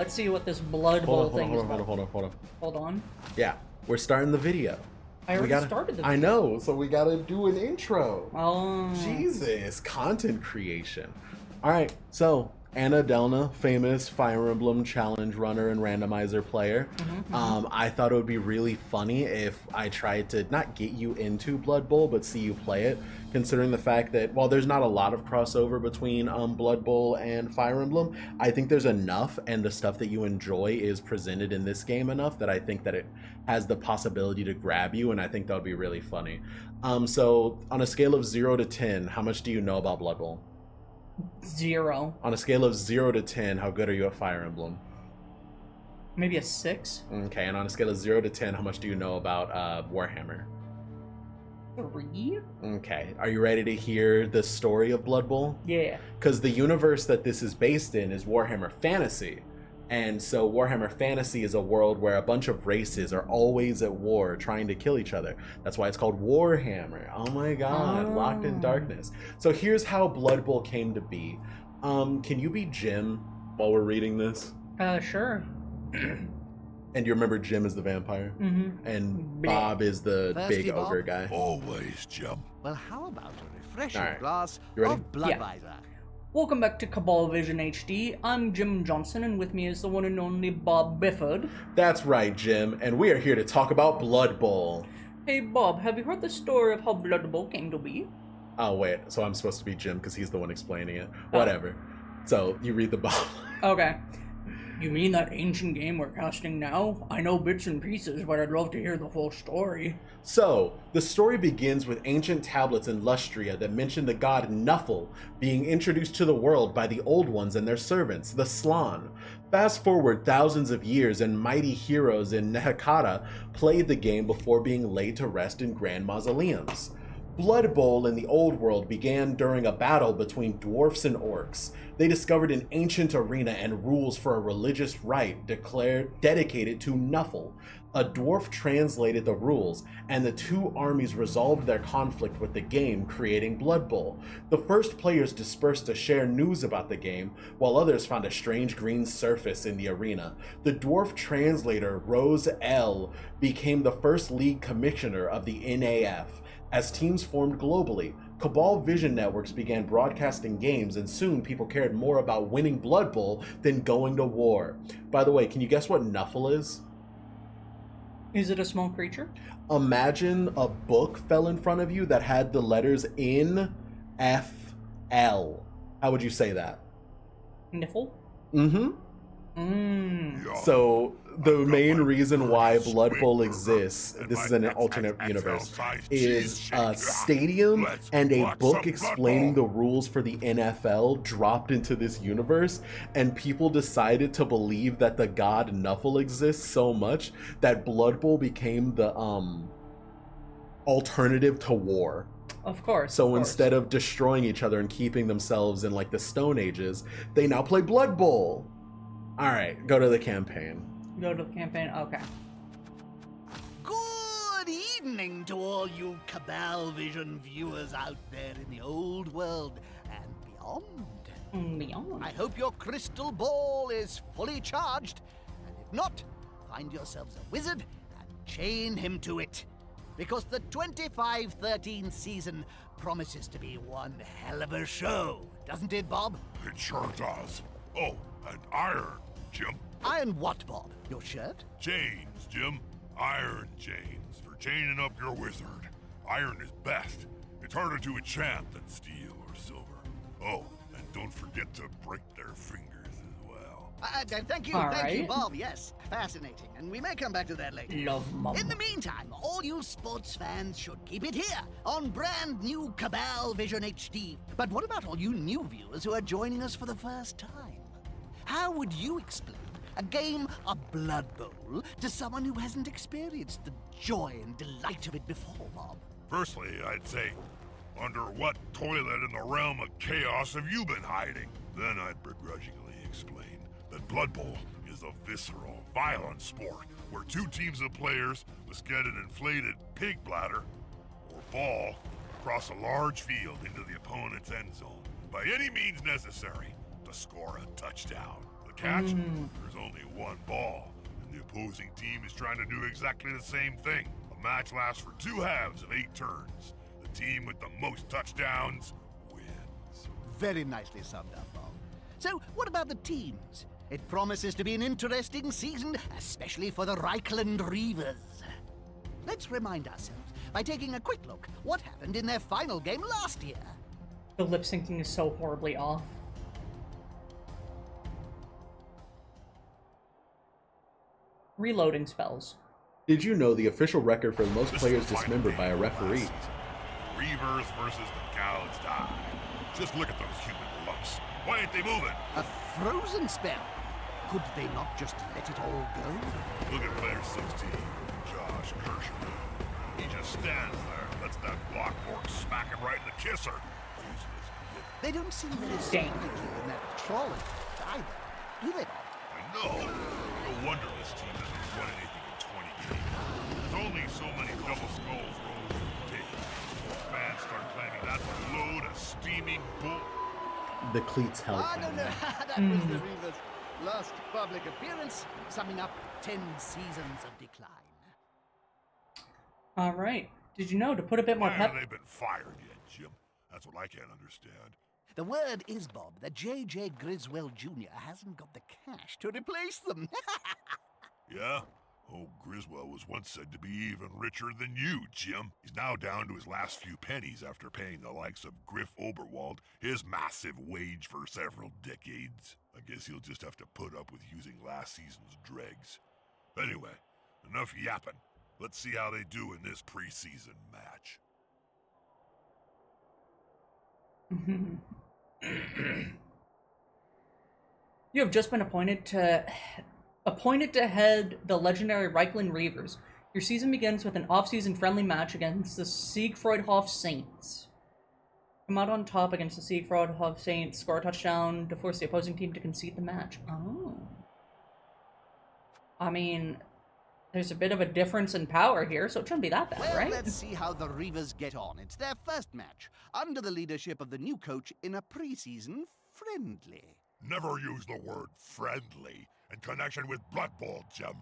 Let's see what this Blood Bowl thing is about. Hold on. Hold on. Yeah, we're starting the video. I already started the video. I know, so we gotta do an intro. Oh. Jesus, content creation. All right, so Anna Delna, famous Fire Emblem challenge runner and randomizer player. I thought it would be really funny if I tried to not get you into Blood Bowl, but see you play it, considering the fact that while there's not a lot of crossover between Blood Bowl and Fire Emblem, I think there's enough, and the stuff that you enjoy is presented in this game enough that I think that it has the possibility to grab you, and I think that would be really funny. So on a scale of 0 to 10, how much do you know about Blood Bowl? 0. On a scale of 0 to 10, how good are you at Fire Emblem? Maybe a 6. Okay, and on a scale of 0 to 10, how much do you know about Warhammer? 3? Okay, are you ready to hear the story of Blood Bowl? Yeah. Because the universe that this is based in is Warhammer Fantasy. And so Warhammer Fantasy is a world where a bunch of races are always at war trying to kill each other. That's why it's called Warhammer. Oh my god, Locked in Darkness. So here's how Blood Bowl came to be. Can you be Jim while we're reading this? Sure. And you remember Jim is the vampire? And Bob is the Thirsty, big Bob? ogre guy? Always, Jim. Well, how about a refreshing All right. glass You ready? of Bloodweiser? Welcome back to Cabal Vision HD. I'm Jim Johnson, and with me is the one and only Bob Bifford. That's right, Jim, and we are here to talk about Blood Bowl. Hey Bob, have you heard the story of how Blood Bowl came to be? Oh, wait, so I'm supposed to be Jim because he's the one explaining it. Whatever. So, you read the Bob. Okay. You mean that ancient game we're casting now? I know bits and pieces, but I'd love to hear the whole story. So, the story begins with ancient tablets in Lustria that mention the god Nuffle being introduced to the world by the Old Ones and their servants, the Slann. Fast forward thousands of years and mighty heroes in Nehekata played the game before being laid to rest in grand mausoleums. Blood Bowl in the Old World began during a battle between dwarfs and orcs. They discovered an ancient arena and rules for a religious rite dedicated to Nuffle. A dwarf translated the rules, and the two armies resolved their conflict with the game, creating Blood Bowl. The first players dispersed to share news about the game, while others found a strange green surface in the arena. The dwarf translator, Rose L., became the first league commissioner of the NAF. As teams formed globally, Cabal Vision networks began broadcasting games, and soon people cared more about winning Blood Bowl than going to war. By the way, can you guess what Nuffle is? Is it a small creature? Imagine a book fell in front of you that had the letters N, F, L. How would you say that? Niffle? So the main reason why Blood Bowl exists, this is an alternate universe, is a stadium and a book explaining the rules for the NFL dropped into this universe, and people decided to believe that the god Nuffle exists so much that Blood Bowl became the alternative to war. Of course. So instead of destroying each other and keeping themselves in like the Stone Ages, they now play Blood Bowl. All right, go to the campaign. Go to the campaign? Okay. Good evening to all you Cabal Vision viewers out there in the old world and beyond. Beyond. I hope your crystal ball is fully charged, and if not, find yourselves a wizard and chain him to it. Because the 25-13 season promises to be one hell of a show, doesn't it, Bob? It sure does. Oh, and iron, Jim. Iron what, Bob? Your shirt? Chains, Jim. Iron chains for chaining up your wizard. Iron is best. It's harder to enchant than steel or silver. Oh, and don't forget to break their fingers as well. Thank you, Bob. Yes, fascinating. And we may come back to that later. Love mum. In the meantime, all you sports fans should keep it here on brand new Cabal Vision HD. But what about all you new viewers who are joining us for the first time? How would you explain a game of Blood Bowl to someone who hasn't experienced the joy and delight of it before, Bob? Firstly, I'd say, under what toilet in the realm of chaos have you been hiding? Then I'd begrudgingly explain that Blood Bowl is a visceral, violent sport where two teams of players must get an inflated pig bladder or ball across a large field into the opponent's end zone by any means necessary to score a touchdown. The catch? There's only one ball, and the opposing team is trying to do exactly the same thing. A match lasts for 2 halves of 8 turns. The team with the most touchdowns wins. Very nicely summed up, Bob. So, what about the teams? It promises to be an interesting season, especially for the Reichland Reavers. Let's remind ourselves by taking a quick look what happened in their final game last year. The lip syncing is so horribly off. Reloading spells. Did you know the official record for the most players dismembered by a referee? Reavers versus the gouged eye. Just look at those human lumps. Why ain't they moving? A frozen spell. Could they not just let it all go? Look at player 16, Josh Kirschner. He just stands there, lets that block fork smack him right in the kisser. Useless git. They don't seem very Dang. spiky in that trolley either, do they? I know. No wonder this team hasn't won anything in 20 games. There's only so many double skulls rolling through the tape. Fans start claiming that's a load of steaming bull. The cleats held No. him. That was the Reavers' last public appearance, summing up 10 seasons of decline. Alright. Did you know to put a bit more Why pep... haven't they been fired yet, Jim? That's what I can't understand. The word is, Bob, that J.J. Griswold Jr. hasn't got the cash to replace them. Yeah? Oh, Griswold was once said to be even richer than you, Jim. He's now down to his last few pennies after paying the likes of Griff Oberwald his massive wage for several decades. I guess he'll just have to put up with using last season's dregs. Anyway, enough yapping. Let's see how they do in this preseason match. You have just been appointed to head the legendary Reichland Reavers. Your season begins with an off-season friendly match against the Siegfriedhof Saints. Come out on top against the Siegfriedhof Saints, score a touchdown to force the opposing team to concede the match. Oh. I mean, there's a bit of a difference in power here, so it shouldn't be that bad, Well, right? let's see how the Reavers get on. It's their first match, under the leadership of the new coach in a preseason friendly. Never use the word friendly in connection with Blood Bowl, Jim.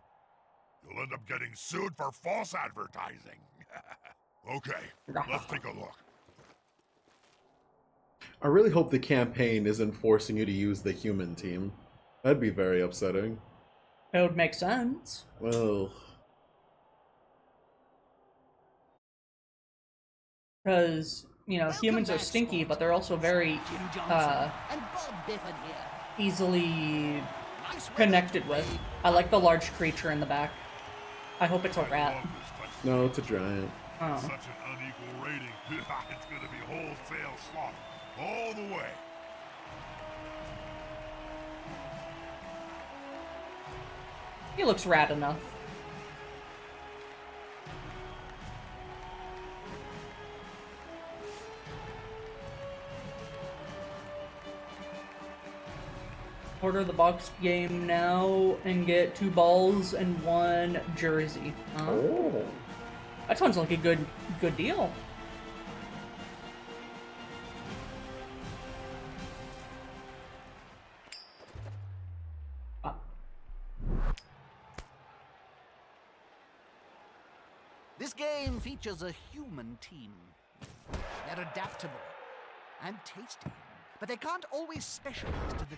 You'll end up getting sued for false advertising. Okay, let's take a look. I really hope the campaign isn't forcing you to use the human team. That'd be very upsetting. It would make sense. Well, Because, you know, Welcome humans are back, stinky, sports but they're also very Jim Johnson and Bob Biffin here. easily Nice connected weather with. today. I like the large creature in the back. I hope it's a I rat. love this touchdown. no, it's a giant. Oh. Such an unequal rating. It's gonna be wholesale slaughter all the way. He looks rat enough. Order the box game now and get 2 balls and 1 jersey. Oh. That sounds like a good deal. This game features a human team. They're adaptable and tasty, but they can't always specialize to the...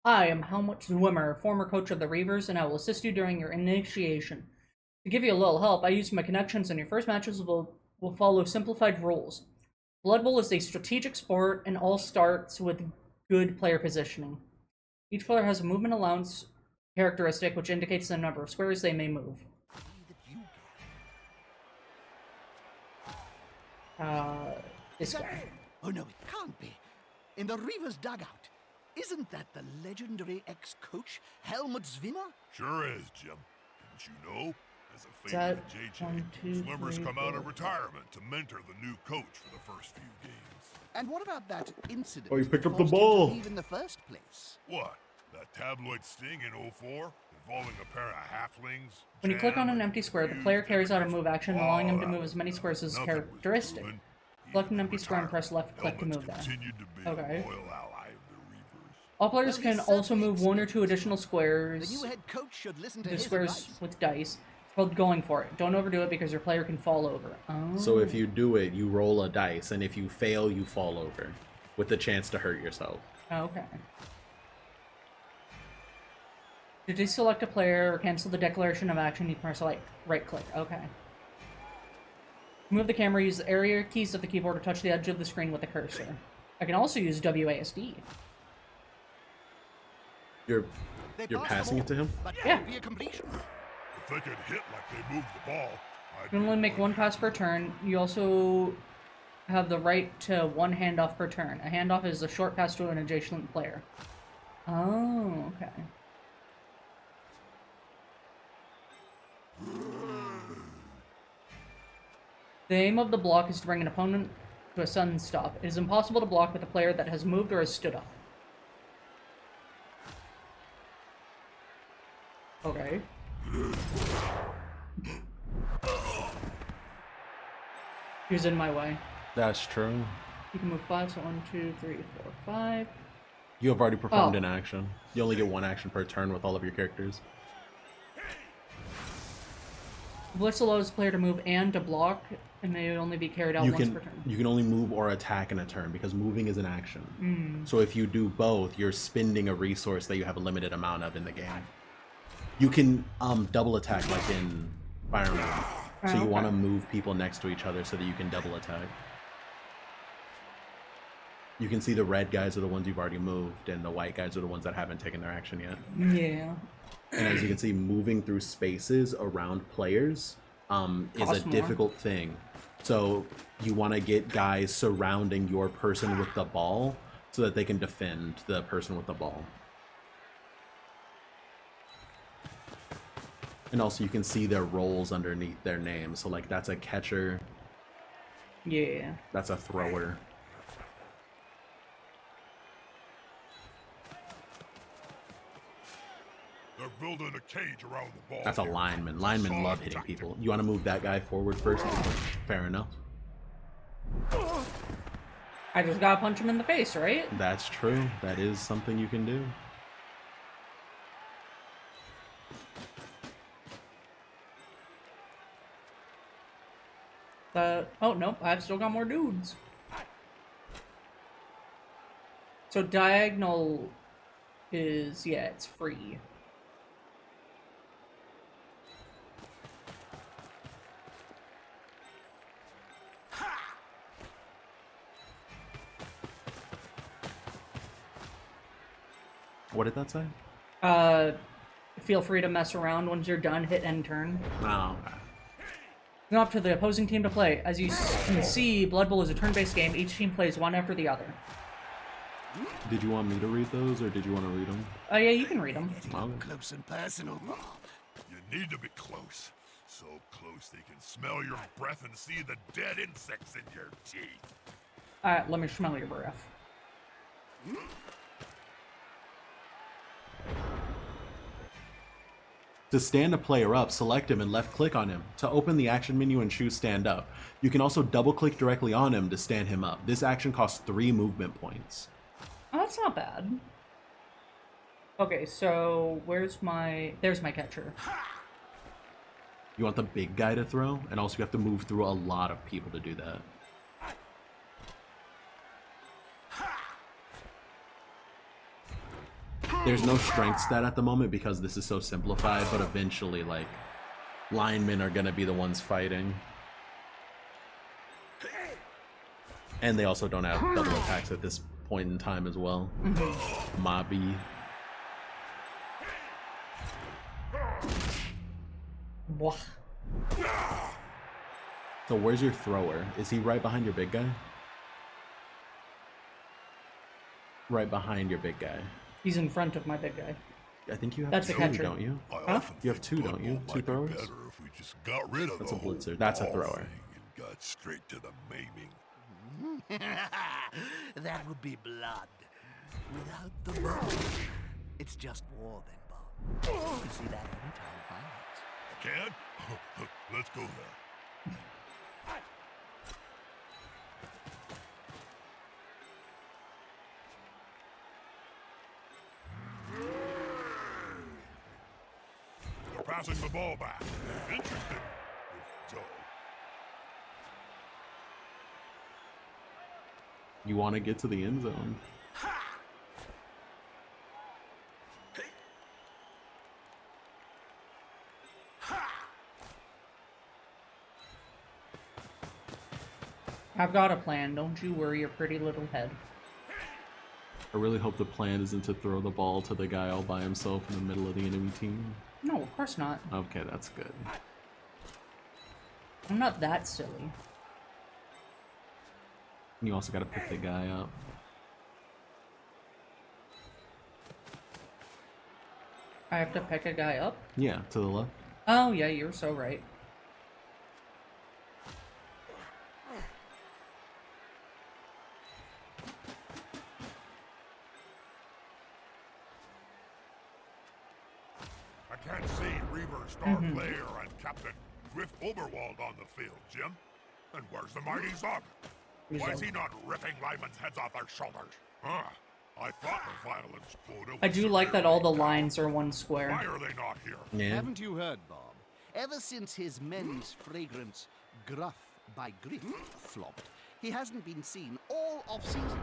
I am Helmut Zwimmer, former coach of the Reavers, and I will assist you during your initiation. To give you a little help, I use my connections, and your first matches will follow simplified rules. Blood Bowl is a strategic sport, and all starts with good player positioning. Each player has a movement allowance characteristic, which indicates the number of squares they may move. This guy. Oh no, it can't be. In the Reavers' dugout. Isn't that the legendary ex-coach Helmut Zwimmer? Sure is, Jim. Didn't you know? As a Is favor that to JJ, 1, 2, Swimmer's 3, come out of 4? retirement to mentor the new coach for the first few games. And what about that incident? Oh, you picked that up the forced him to ball. leave in the first place? What? That tabloid sting in 04? Involving a pair of halflings? When you click on Jam, an and empty square, the confused player carries out a every move action, flaw allowing him to out move of as many it. squares as Nothing was characteristic. proven. Select an Even empty square and press retirement, left click to Helmut's move that. continued to be Okay. a loyal ally of the Reavers. All players Well, can he's also certainly move one or two experienced. additional The squares. new head coach should listen to The his squares advice. with dice. It's called going for it. Don't overdo it because your player can fall over. Oh. So if you do it, you roll a dice, and if you fail, you fall over, with the chance to hurt yourself. Okay. To deselect a player or cancel the declaration of action, you press like right click. Okay. Move the camera, use the area keys of the keyboard to touch the edge of the screen with the cursor. I can also use WASD. You're They You're passed passing the it to him? ball, but Yeah. it'll be a completion. If they could hit like they moved the ball, I'd You can be only make one wondering pass per turn. You also have the right to one handoff per turn. A handoff is a short pass to an adjacent player. Oh, okay. The aim of the block is to bring an opponent to a sudden stop. It is impossible to block with a player that has moved or has stood up. Okay. He was in my way. That's true. You can move 5, so 1, 2, 3, 4, 5. You have already performed Oh. an action. You only get one action per turn with all of your characters. Blitz allows the player to move and to block, and may only be carried out once per turn. You can only move or attack in a turn because moving is an action. So if you do both, you're spending a resource that you have a limited amount of in the game. You can double attack like in Fire Emblem. So you want to move people next to each other so that you can double attack. You can see the red guys are the ones you've already moved, and the white guys are the ones that haven't taken their action yet. Yeah. And as you can see, moving through spaces around players is Costs a more. difficult thing. So you want to get guys surrounding your person with the ball so that they can defend the person with the ball. And also you can see their roles underneath their name. So like that's a catcher, Yeah. that's a thrower. they're building a cage around the ball. That's a here. lineman. Linemen love hitting people. You want to move that guy forward first? Fair enough. I just gotta punch him in the face, right? That's true. That is something you can do. Oh, nope, I've still got more dudes. So diagonal is, yeah, it's free. What did that say? Feel free to mess around. Once you're done, hit end turn. Oh. It's up to the opposing team to play. As you can see, Blood Bowl is a turn-based game. Each team plays one after the other. Did you want me to read those, or did you want to read them? Oh, yeah, you can read them. Okay. Close and personal, Bob. You need to be close. So close they can smell your breath and see the dead insects in your teeth. Alright, let me smell your breath. To stand a player up, select him and left-click on him. To open the action menu and choose Stand Up. You can also double-click directly on him to stand him up. This action costs 3 movement points. Oh, that's not bad. Okay, so where's my... There's my catcher. You want the big guy to throw, and also you have to move through a lot of people to do that. There's no strength stat at the moment because this is so simplified, but eventually, like, linemen are gonna be the ones fighting. And they also don't have double attacks at this point in time as well. Mobby. Wah. So where's your thrower? Is he right behind your big guy? Right behind your big guy. He's in front of my big guy. I think you have That's a two, catcher. don't you? I often You have think two, Blood don't you? Bowl Two might be throwers? better if we just got rid of That's the a whole blitzer. That's a ball thrower. thing and got straight to the maiming. That would be blood. Without the ball. It's just war then, Bob. You can see that anytime it violates. Can? Let's go there. passing the ball back. Interesting, if dull. You want to get to the end zone. I've got a plan. Don't you worry your pretty little head. I really hope the plan isn't to throw the ball to the guy all by himself in the middle of the enemy team. No, of course not. Okay, that's good. I'm not that silly. You also gotta pick the guy up. I have to pick a guy up? Yeah, to the left. Oh, yeah, you're so right. I can't see Reaver's star player and Captain Griff Oberwald on the field, Jim. And where's the mighty Zug? Why is he not ripping linemen's heads off their shoulders? Huh? I thought the violence quota was I do like that all the severely capped. lines are one square. Why are they not here? Yeah. Haven't you heard, Bob? Ever since his men's fragrance, Gruff by Griff, flopped, he hasn't been seen all off-season.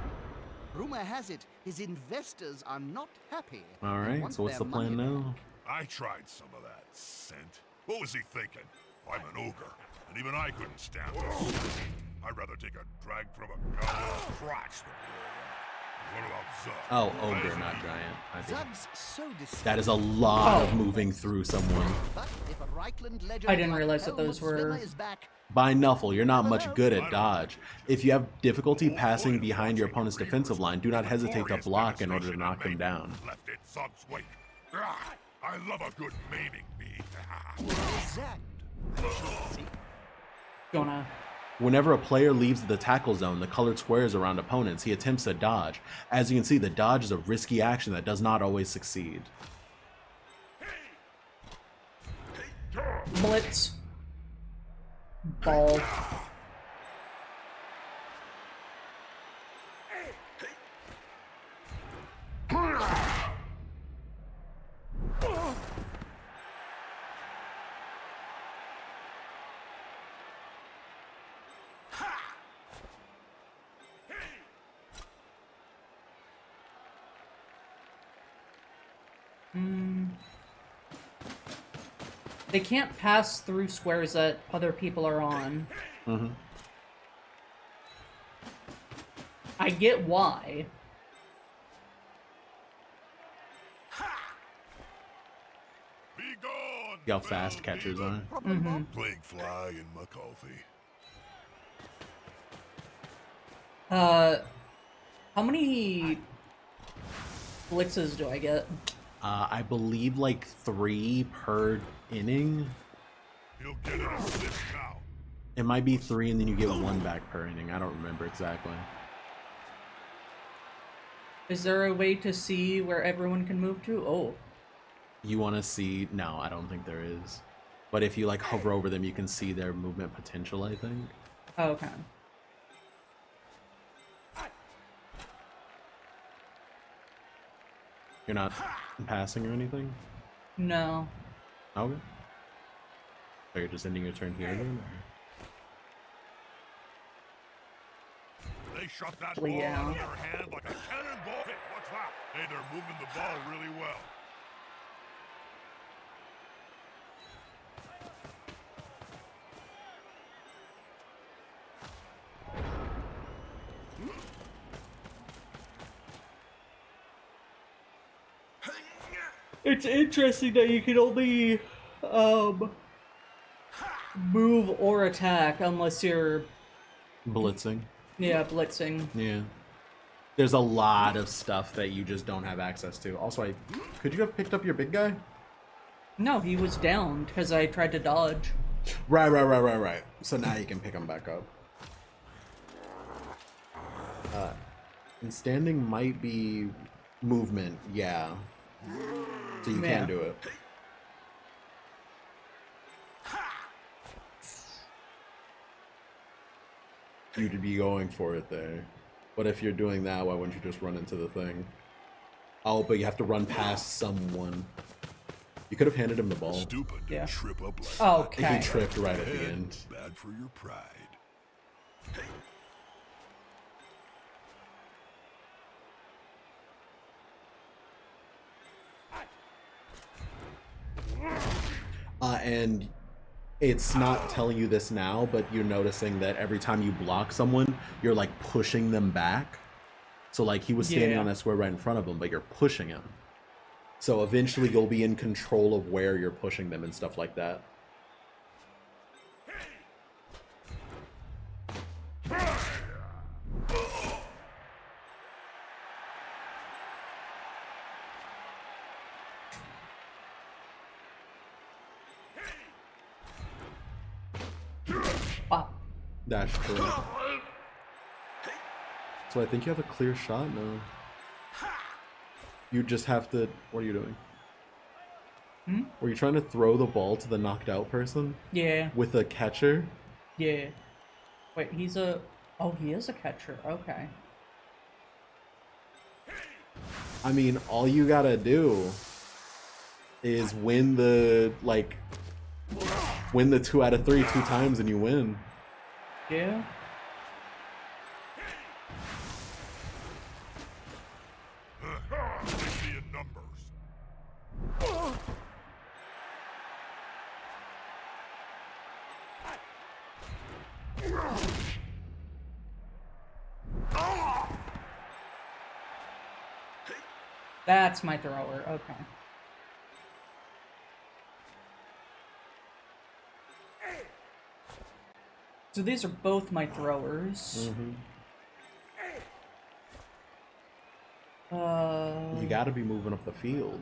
Rumor has it his investors are not happy. All and right. want So what's their the plan money now? I tried some of that scent. What was he thinking? I'm an ogre, and even I couldn't stand this. I'd rather take a drag from a cow's crotch than what about Zug? Oh, Why ogre, isn't not he- giant. I did. Zug's so distinct. That is a lot Oh. of moving through someone. But if a Reichland legend I didn't like realize that those Helmut were- Swimmer is back, By Nuffle, you're not much good at dodge. If you have difficulty passing behind your opponent's defensive line, do not hesitate to block in order to knock them down. Left in Zug's wake. Ah, I love a good maiming bee. exact. See? Gonna... Whenever a player leaves the tackle zone, the colored squares around opponents, he attempts to dodge. As you can see, the dodge is a risky action that does not always succeed. Blitz. Ball. They can't pass through squares that other people are on. Mm-hmm. I get why. Be gone! See how fast catchers are? Problem, Bob? Plague fly in my coffee. How many blitzes do I get? I believe like 3 per inning. He'll get an assist now. It might be 3 and then you get 1 back per inning. I don't remember exactly. Is there a way to see where everyone can move to? Oh. You want to see? No, I don't think there is. But if you like hover over them, you can see their movement potential, I think. Okay. You're not passing or anything? No. Okay. So you're just ending your turn here then? They shot that Well, ball yeah. out of their hand like a cannonball. Hey, what's that? Hey, they're moving the ball really well. It's interesting that you can only move or attack unless you're Blitzing. blitzing. Yeah. There's a lot of stuff that you just don't have access to. Also, could you have picked up your big guy? No, he was down because I tried to dodge. Right. So now you can pick him back up. And standing might be movement, yeah. So you Yeah. can do it. You'd be going for it there. But if you're doing that, why wouldn't you just run into the thing? Oh, but you have to run past someone. You could have handed him the ball. Stupid to Yeah. trip up like Okay. He tripped right at the that. end. Bad for your pride. Hey. And it's not telling you this now, but you're noticing that every time you block someone, you're like pushing them back. So like he was standing Yeah. on that square right in front of him, but you're pushing him. So eventually you'll be in control of where you're pushing them and stuff like that. Wow. That's true. So I think you have a clear shot now. You just have to... What are you doing? Were you trying to throw the ball to the knocked out person? Yeah. With a catcher? Yeah. Wait, he's a... Oh, he is a catcher. Okay. I mean, all you gotta do is win the, like... Win the 2 out of 3 2 times and you win. Yeah. See in numbers. That's my thrower. Okay. So these are both my throwers. You gotta be moving up the field.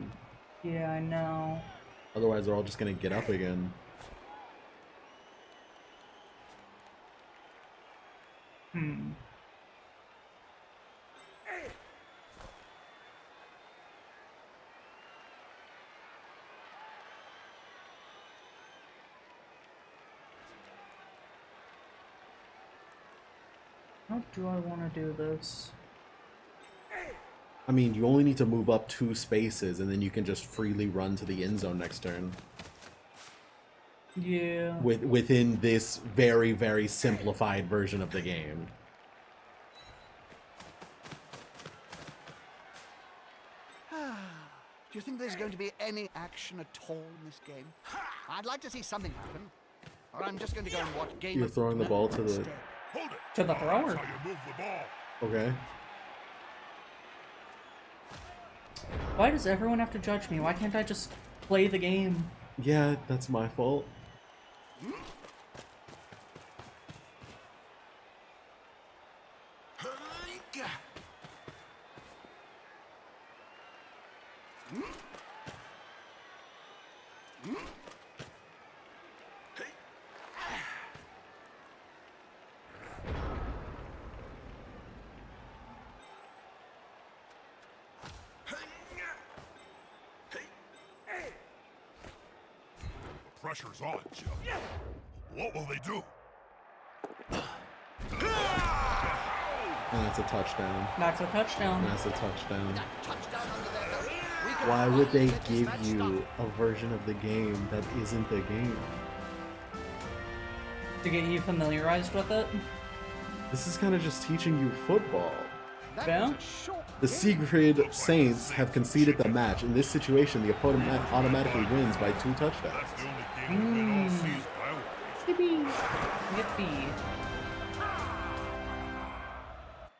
Yeah, I know. Otherwise, they're all just gonna get up again. How do I want to do this? I mean, you only need to move up 2 spaces, and then you can just freely run to the end zone next turn. Yeah. Within this very, very simplified version of the game. Do you think there's going to be any action at all in this game? I'd like to see something happen. Or I'm just going to go and watch Game You're of throwing the ball to the... instead. Hold it. To the thrower. That's how you move the ball. Okay. Why does everyone have to judge me? Why can't I just play the game? Yeah, that's my fault. The pressure's on, Jim. What will they do? And that's a touchdown. That's a touchdown. And that's a touchdown. Touchdown under their belt. We can Why would they finally get this give match you started. a version of the game that isn't the game? To get you familiarized with it? This is kind of just teaching you football. That Yeah? was a short The game. Secret Saints have conceded the match. In this situation, the opponent automatically wins by 2 touchdowns. That's the only game we've been all season. Yippee. Yippee.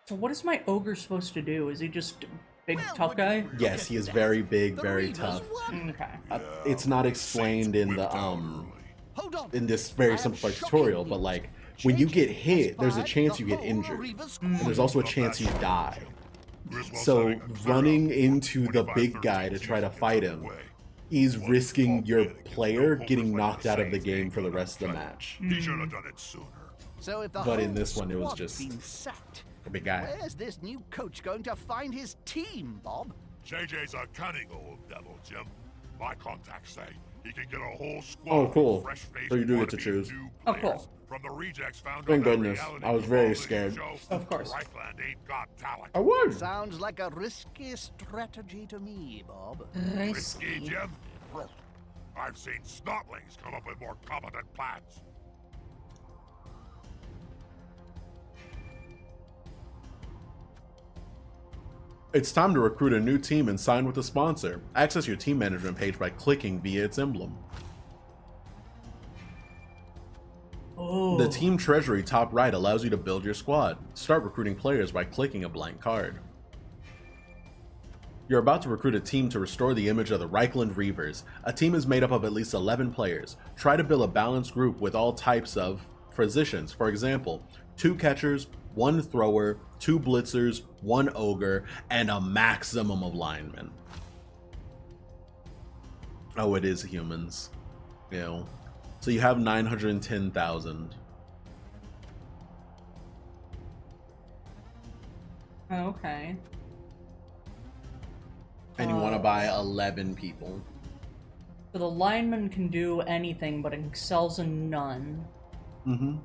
So what is my ogre supposed to do? Is he just big Well, tough would guy? you Yes, look he at is that? very big, The very Reavers tough. won. Okay. It's not explained in the Hold on. in this I very have simplified shocking tutorial, but news. like when you get hit, there's a Spied chance the you get whole injured, Reavers squad. and there's also a chance you die. So running into the big guy to try to fight him is risking your player getting knocked out of the game for the rest of the match. He should have done it sooner. So if the But in whole this one, it was squad's just been sacked, a big guy. where's this new coach going to find his team, Bob? JJ's a cunning old devil, Jim. My contacts say he can get a whole squad Oh, cool. of fresh-faced So you do get to wannabe choose. new Oh, players cool. From the rejects found Thank on that goodness. reality I was very television scared. show. Of course. Reichland ain't got talent. I would. Sounds like a risky strategy to me, Bob. Risky, Jim? I've seen snotlings come up with more competent plans. It's time to recruit a new team and sign with a sponsor. Access your team management page by clicking via its emblem. Oh. The team treasury top right allows you to build your squad. Start recruiting players by clicking a blank card. You're about to recruit a team to restore the image of the Reichland Reavers. A team is made up of at least 11 players. Try to build a balanced group with all types of positions. For example, 2 catchers, 1 thrower, 2 blitzers, 1 ogre, and a maximum of linemen. Oh, it is humans. You know. So you have 910,000. Okay. And you want to buy 11 people. So the lineman can do anything, but excels in none. Mm-hmm.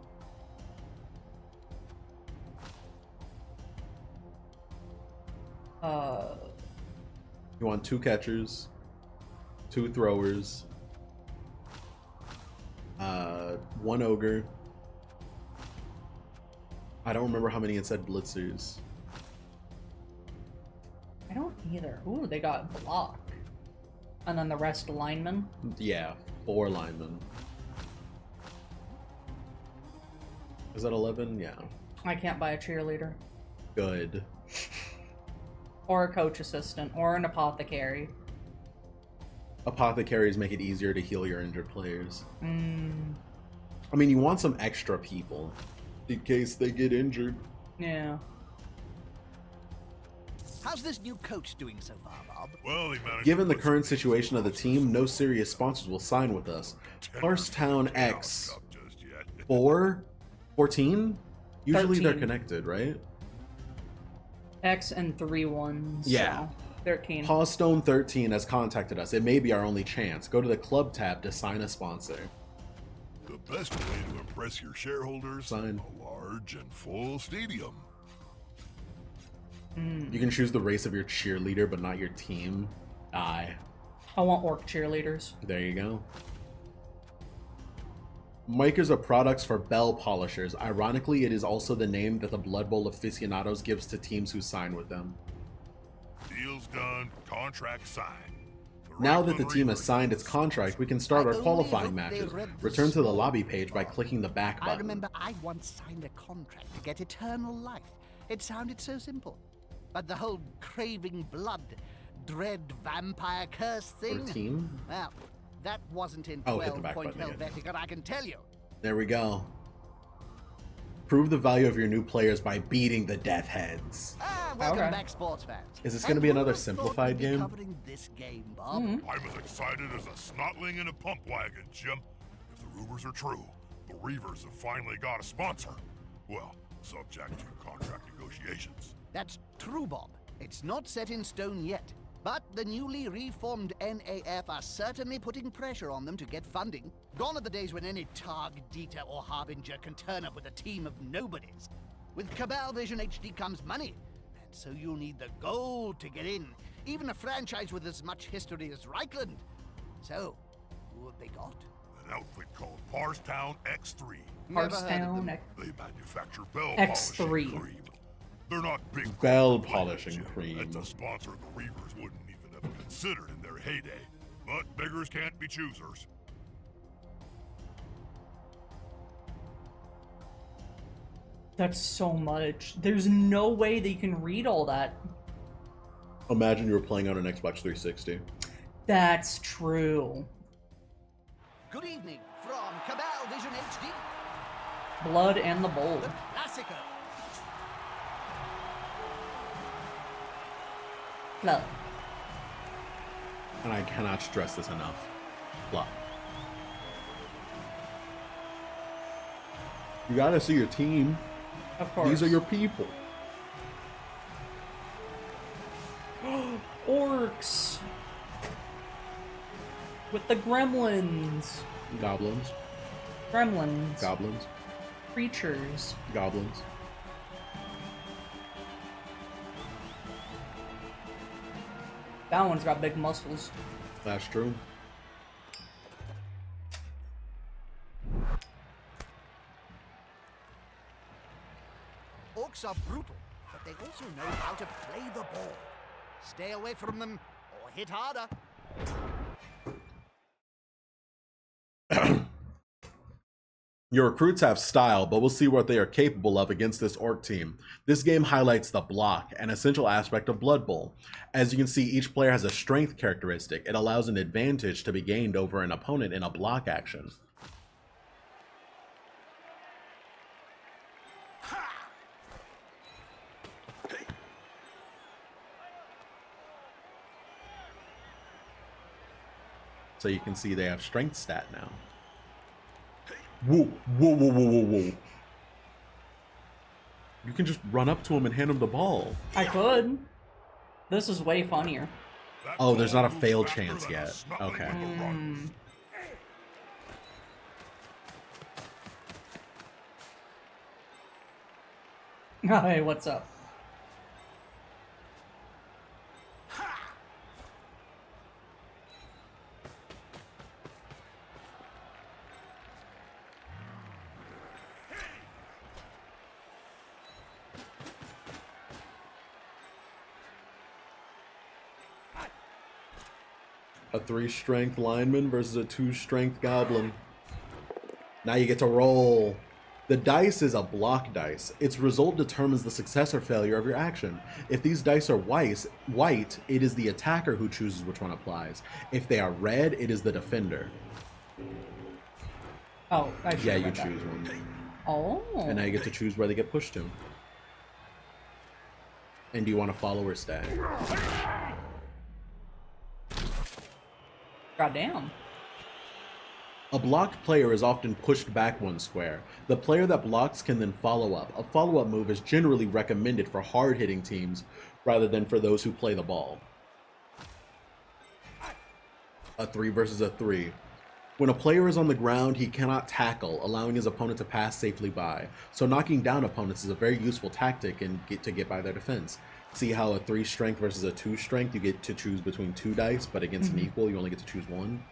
You want 2 catchers, 2 throwers, 1 ogre. I don't remember how many it said blitzers. I don't either. Ooh, they got block. And then the rest linemen. Yeah, 4 linemen. Is that 11? Yeah. I can't buy a cheerleader. Good. Or a coach assistant. Or an apothecary. Apothecaries make it easier to heal your injured players. Mm. I mean, you want some extra people in case they get injured. Yeah. How's this new coach doing so far, Bob? Well, he managed Given to the put current some situation of the decent team, no serious sponsors will sign with us. Parstown X Up just yet. 4? 14? Usually they're 13. connected, right? X and 3 ones. Yeah. So 13. Pawstone 13 has contacted us. It may be our only chance. Go to the club tab to sign a sponsor. The best way to impress your shareholders: Sign. a large and full stadium. You can choose the race of your cheerleader, but not your team. Aye. I want orc cheerleaders. There you go. Makers of products for bell polishers. Ironically, it is also the name that the Blood Bowl aficionados gives to teams who sign with them. Deals done, contract signed. Now that the Reichland team has Reavers signed its contract, we can start I our only qualifying hope they matches. read the Return to the small lobby page by print. clicking the back I button. remember I once signed a contract to get eternal life. It sounded so simple. But the whole craving blood, dread vampire curse thing... 14? Well, that wasn't in Oh, hit the back 12-point button again. Helvetica, I can tell you. There we go. Prove the value of your new players by beating the Death Heads. Welcome Okay. back, sports fans. Is this gonna And be who another would have thought simplified we'd be game? Covering this game, Bob. I'm as excited as a snotling in a pump wagon, Jim. If the rumors are true, the Reavers have finally got a sponsor. Well, subject to contract negotiations. That's true, Bob. It's not set in stone yet. But the newly reformed NAF are certainly putting pressure on them to get funding. Gone are the days when any Targ, Dieter, or Harbinger can turn up with a team of nobodies. With Cabal Vision HD comes money, and so you'll need the gold to get in. Even a franchise with as much history as Reichland. So, who have they got? An outfit called Parstown X3. Never heard of Parstown them. They manufacture bell X3. polishing cream. They're not big Bell players, polishing Jim. cream. That's a sponsor the Reavers wouldn't even have considered in their heyday. But beggars can't be choosers. That's so much. There's no way they can read all that. Imagine you were playing on an Xbox 360. That's true. Good evening from Cabal Vision HD, Blood and the Bowl. the Classico. Blood. And I cannot stress this enough. Blah. You gotta see your team. Of course. These are your people. Orcs. With the gremlins. Goblins. Gremlins. Goblins. Creatures. Goblins. That one's got big muscles. That's true. orcs are brutal, but they also know how to play the ball. Stay away from them, or hit harder. Your recruits have style, but we'll see what they are capable of against this orc team. This game highlights the block, an essential aspect of Blood Bowl. As you can see, each player has a strength characteristic. It allows an advantage to be gained over an opponent in a block action. So you can see they have strength stat now. Whoa, whoa, whoa, whoa, whoa, whoa. You can just run up to him and hand him the ball. I could. This is way funnier. Oh, there's not a fail chance yet. Okay. Hey, what's up? A 3-strength lineman versus a 2-strength goblin. Now you get to roll. The dice is a block dice. Its result determines the success or failure of your action. If these dice are white, it is the attacker who chooses which one applies. If they are red, it is the defender. Oh, I should Yeah, have you read that. choose one. Oh. And now you get to choose where they get pushed to. And do you want to follow or stay? Goddamn. A blocked player is often pushed back 1 square. The player that blocks can then follow up. A follow-up move is generally recommended for hard-hitting teams rather than for those who play the ball. A 3 versus a 3. When a player is on the ground, he cannot tackle, allowing his opponent to pass safely by. So knocking down opponents is a very useful tactic and to get by their defense. See how a 3 strength versus a 2 strength, you get to choose between 2 dice, but against an equal, you only get to choose 1.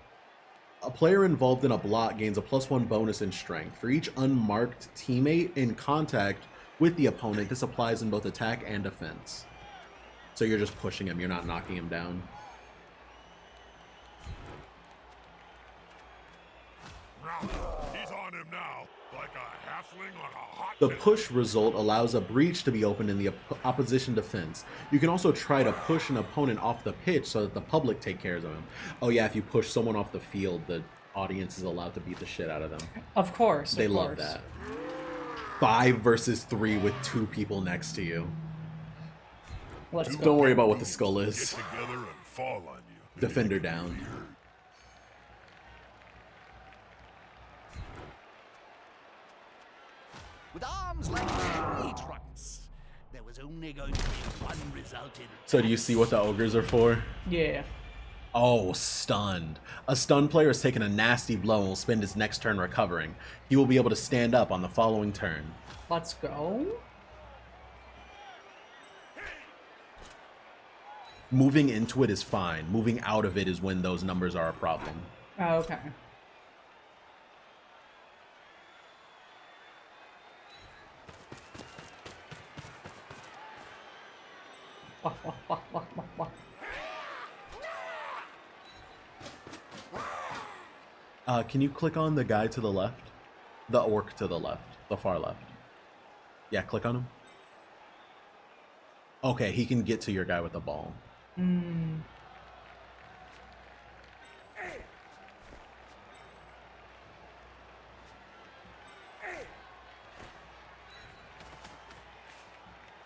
A player involved in a block gains a +1 bonus in strength. For each unmarked teammate in contact with the opponent, this applies in both attack and defense. So you're just pushing him, you're not knocking him down. He's on him now, like a halfling on a hot The minute. push result allows a breach to be opened in the opposition defense. You can also try to push an opponent off the pitch so that the public take care of him. Oh yeah, if you push someone off the field, the audience is allowed to beat the shit out of them. Of course. They of love course. that. 5 versus 3 with 2 people next to you. Let's go. Don't worry about what the skull is. Get together and fall on you. Defender down. With arms like tree trunks, there was only going to be one result in. So do you see what the ogres are for? Yeah. Oh, stunned. A stunned player has taken a nasty blow and will spend his next turn recovering. He will be able to stand up on the following turn. Let's go. Moving into it is fine. Moving out of it is when those numbers are a problem. Oh, okay. Wah, wah, wah, wah, wah, wah. Can you click on the guy to the left? The orc to the left. The far left. Yeah, click on him. Okay, he can get to your guy with the ball.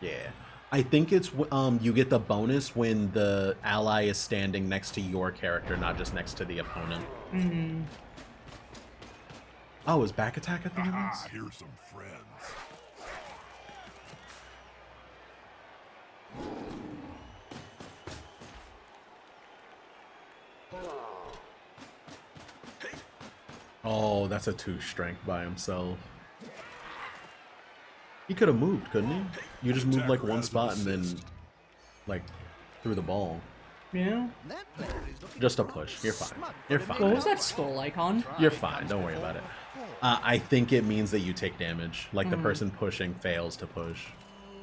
Yeah. I think it's you get the bonus when the ally is standing next to your character, not just next to the opponent. Oh, his back attack, I think it Ah, was? here's some friends. Oh, that's a 2 strength by himself. He could have moved, couldn't he? You just moved like one spot and then, like, threw the ball. Yeah. That player is looking Just a rather push. You're fine. smug You're for a fine. What big was that skull icon? You're fine. Don't worry about it. I think it means that you take damage. Like the person pushing fails to push.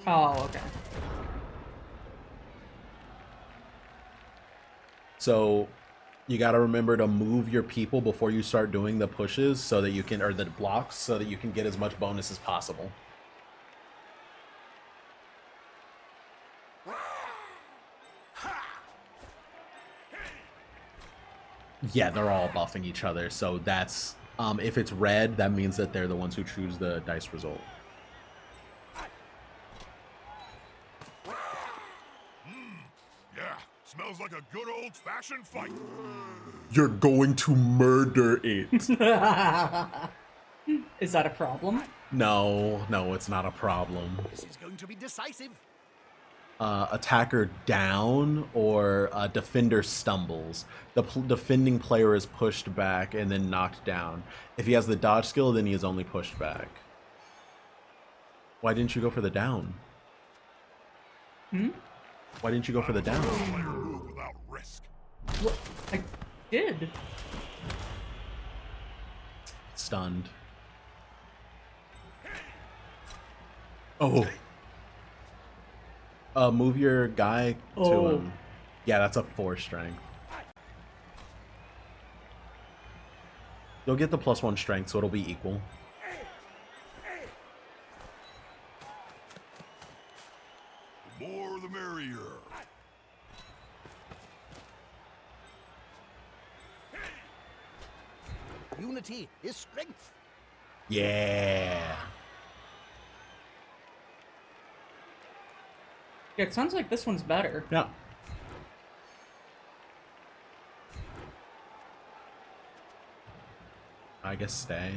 Oh, okay. So you got to remember to move your people before you start doing the pushes so that you can, or the blocks, so that you can get as much bonus as possible. Yeah, they're all buffing each other. So that's, if it's red, that means that they're the ones who choose the dice result. Yeah, smells like a good old-fashioned fight. You're going to murder it. Is that a problem? No, it's not a problem. This is going to be decisive. Attacker down or defender stumbles. The defending player is pushed back and then knocked down. If he has the dodge skill, then he is only pushed back. Why didn't you go for the down? Why didn't you go for the down? Player move without risk. What? I did. Stunned. Oh. Move your guy to him. Yeah, that's a 4 strength. You'll get the +1 strength, so it'll be equal. The more the merrier. Unity is strength. Yeah. Yeah, it sounds like this one's better. Yeah. I guess stay.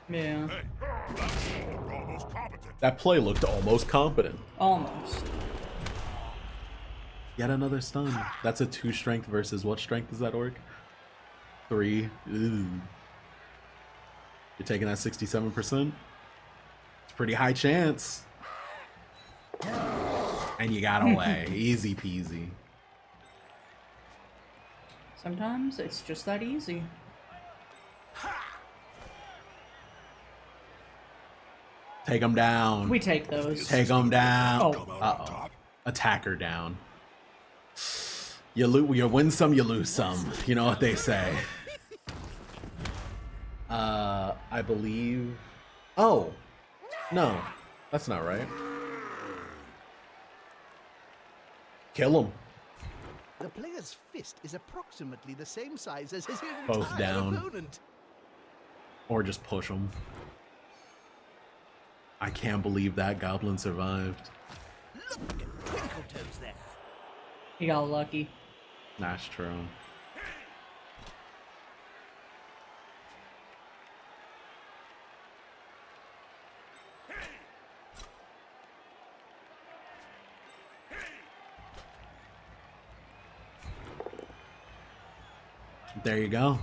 Yeah. Hey, that looked almost competent. That play looked almost competent. Almost. Yet another stun. That's a 2 strength versus what strength does that orc? 3. Ooh. You're taking that 67%? It's a pretty high chance. And you got away. Easy peasy. Sometimes it's just that easy. Take him down. We take those. Take him down. Oh. Uh-oh. Attacker down. You win some, you lose some. You know what they say. I believe... Oh. No. That's not right. Kill him. The player's fist is approximately the same size as his Both entire down. opponent. Or just push him. I can't believe that goblin survived. Look at Twinkle Toes there. He got lucky. That's true. There you go.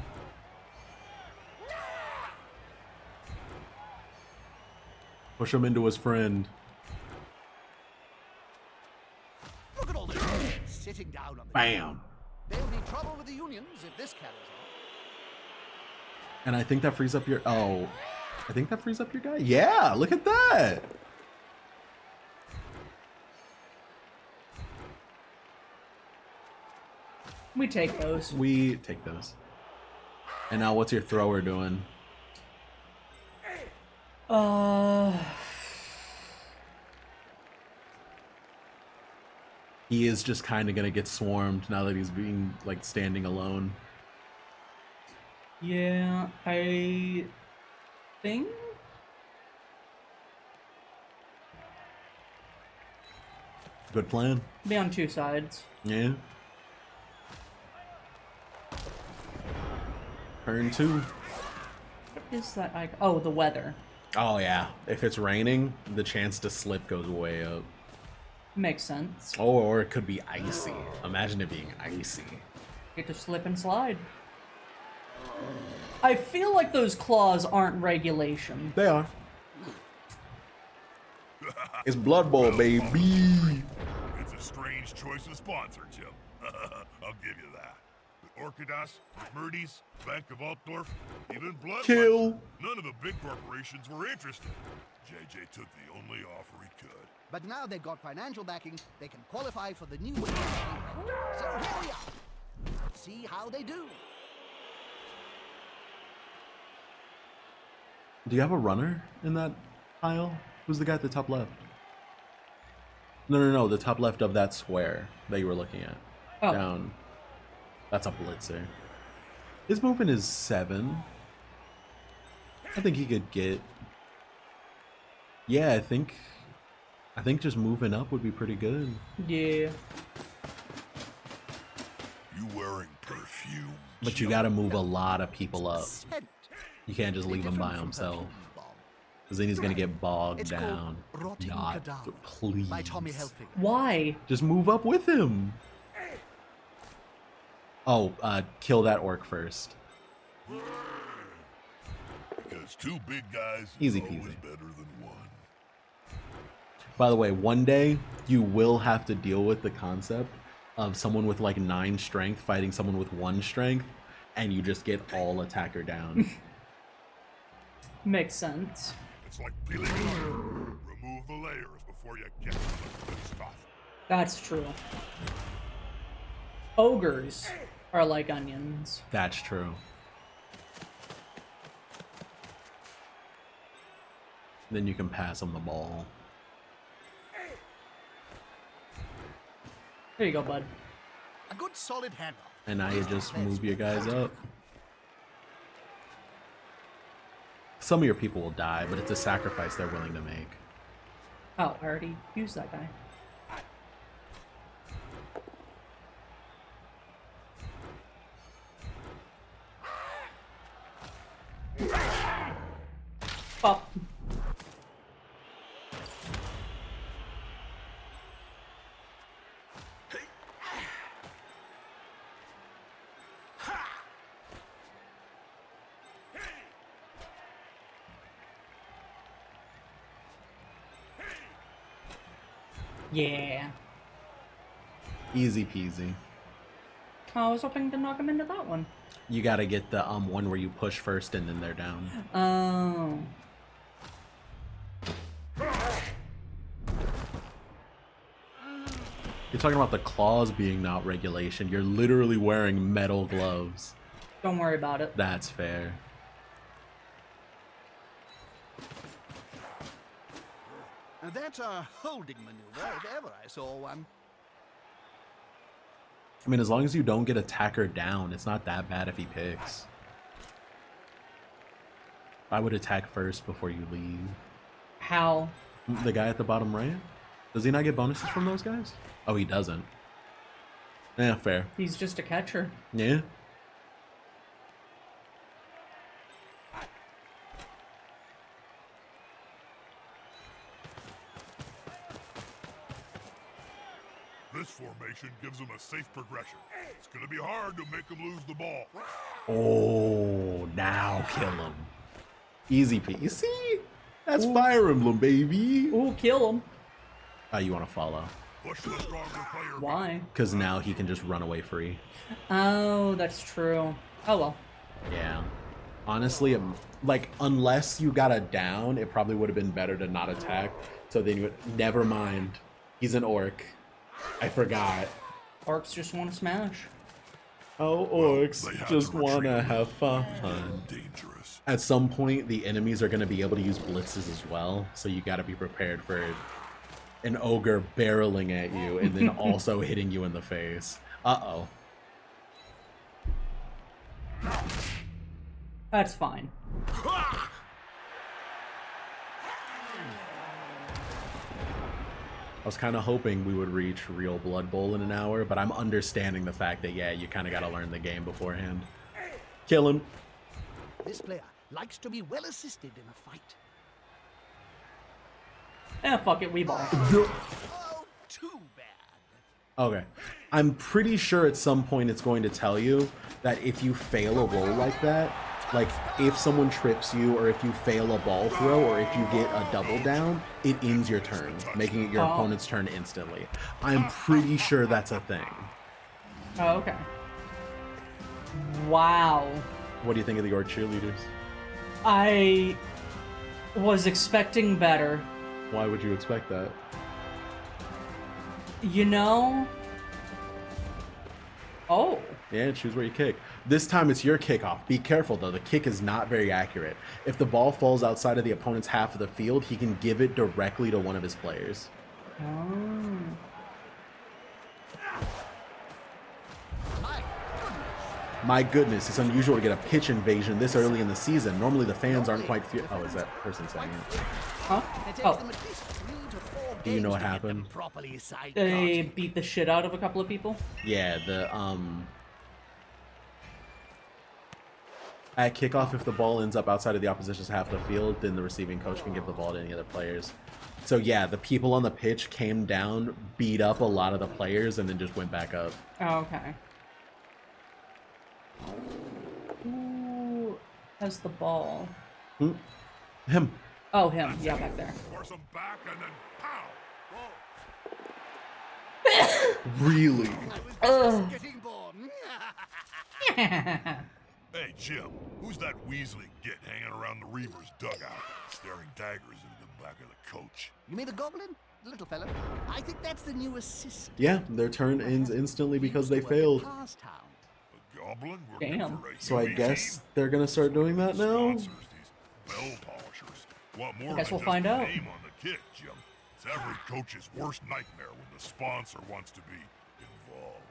Push him into his friend. Look at all this sitting down on the Bam. ground. There'll be trouble with the unions if this carries on. And I think that frees up your... Oh. I think that frees up your guy. Yeah, look at that. We take those. We take those. And now what's your thrower doing? He is just kind of going to get swarmed now that he's being, like, standing alone. Yeah, I think. Good plan. Be on 2 sides. Yeah. Turn 2. What is that? Oh, the weather. Oh, yeah. If it's raining, the chance to slip goes way up. Makes sense. Or it could be icy. Imagine it being icy. Get to slip and slide. I feel like those claws aren't regulation. They are. It's Blood Bowl, baby. It's a strange choice of sponsor, Jim. I'll give you that. Orkidas, Merdes, Bank of Altdorf, even Blood. Kill. None of the big corporations were interested. JJ took the only offer he could. But now they've got financial backing, they can qualify for the new initiative. So here we are. See how they do. Do you have a runner in that pile? Who's the guy at the top left? No, the top left of that square that you were looking at. Oh. Down. That's a blitzer. His movement is 7. I think he could get... Yeah, I think just moving up would be pretty good. Yeah. You wearing perfume? But you gotta move a lot of people up. Scent. You can't just leave him by Different from himself. perfume bomb. Because then he's gonna get bogged It's called down. Rotting God, Cadaver please. by Tommy Hilfiger. Why? Just move up with him. Oh, kill that orc first. Because 2 big guys Easy is always peasy. better than 1. By the way, one day you will have to deal with the concept of someone with like 9 strength fighting someone with 1 strength, and you just get all attacker down. Makes sense. It's like peeling an onion. Remove the layers before you get to the good stuff. That's true. Ogres are like onions. That's true. Then you can pass them the ball. There you go, bud. A good solid handoff. And now you just move your guys up. Some of your people will die, but it's a sacrifice they're willing to make. Oh, I already used that guy. Pop. Yeah. Easy peasy. I was hoping to knock him into that one. You gotta get the one where you push first and then they're down. Oh. You're talking about the claws being not regulation. You're literally wearing metal gloves. Don't worry about it. That's fair. And that's a holding maneuver, if ever I saw one. I mean, as long as you don't get attacker down, it's not that bad if he picks. I would attack first before you leave. How? The guy at the bottom right? Does he not get bonuses from those guys? Oh, he doesn't. Yeah, fair. He's just a catcher. Yeah. This formation gives them a safe progression. It's gonna be hard to make them lose the ball. Oh, now kill him. Easy peasy. You see? That's Fire Emblem, baby. Ooh, kill him. Oh, you want to follow? Push the stronger player. Why? Because now he can just run away free. Oh, that's true. Oh well. Yeah. Honestly, like, unless you got a down, it probably would have been better to not attack. So then you would... Never mind. He's an orc. I forgot. Orcs just want to smash. Oh, They orcs have just to want to retreat. have fun. Dangerous. At some point, the enemies are going to be able to use blitzes as well. So you got to be prepared for an ogre barreling at you and then also hitting you in the face. Uh-oh. That's fine. I was kind of hoping we would reach real Blood Bowl in an hour, but I'm understanding the fact that, yeah, you kind of got to learn the game beforehand. Kill him. This player likes to be well assisted in a fight. Fuck it, we ball. Oh, too bad. Okay. I'm pretty sure at some point it's going to tell you that if you fail a roll like that, like if someone trips you or if you fail a ball throw or if you get a double down, it ends your turn, making it your opponent's turn instantly. I'm pretty sure that's a thing. Oh, okay. Wow. What do you think of the Orc cheerleaders? I was expecting better. Why would you expect that? You know? Oh. Yeah, choose where you kick. This time it's your kickoff. Be careful though, the kick is not very accurate. If the ball falls outside of the opponent's half of the field, he can give it directly to one of his players. Oh. My goodness, it's unusual to get a pitch invasion this early in the season. Normally the fans aren't quite Oh, is that person saying it? Huh? Oh. Do you know what happened? They beat the shit out of a couple of people? Yeah, at kickoff, if the ball ends up outside of the opposition's half of the field, then the receiving coach can give the ball to any other players. So yeah, the people on the pitch came down, beat up a lot of the players, and then just went back up. Oh, okay. Who has the ball? Him. Oh, him. Yeah, back there. Force him back and then pow! Really? Getting born. Hey, Jim, who's that Weasley git hanging around the Reaver's dugout, staring daggers into the back of the coach? You mean the goblin? The little fella? I think that's the new assistant. Yeah, their turn ends instantly because they Used to work failed. at Passtown. The goblin working Damn. for a So I UB guess team? they're gonna start doing that now? Sponsors, these bell polishers. Want more Guess than we'll just find the out. name on the kit, Jim. It's every coach's worst nightmare when the sponsor wants to be involved.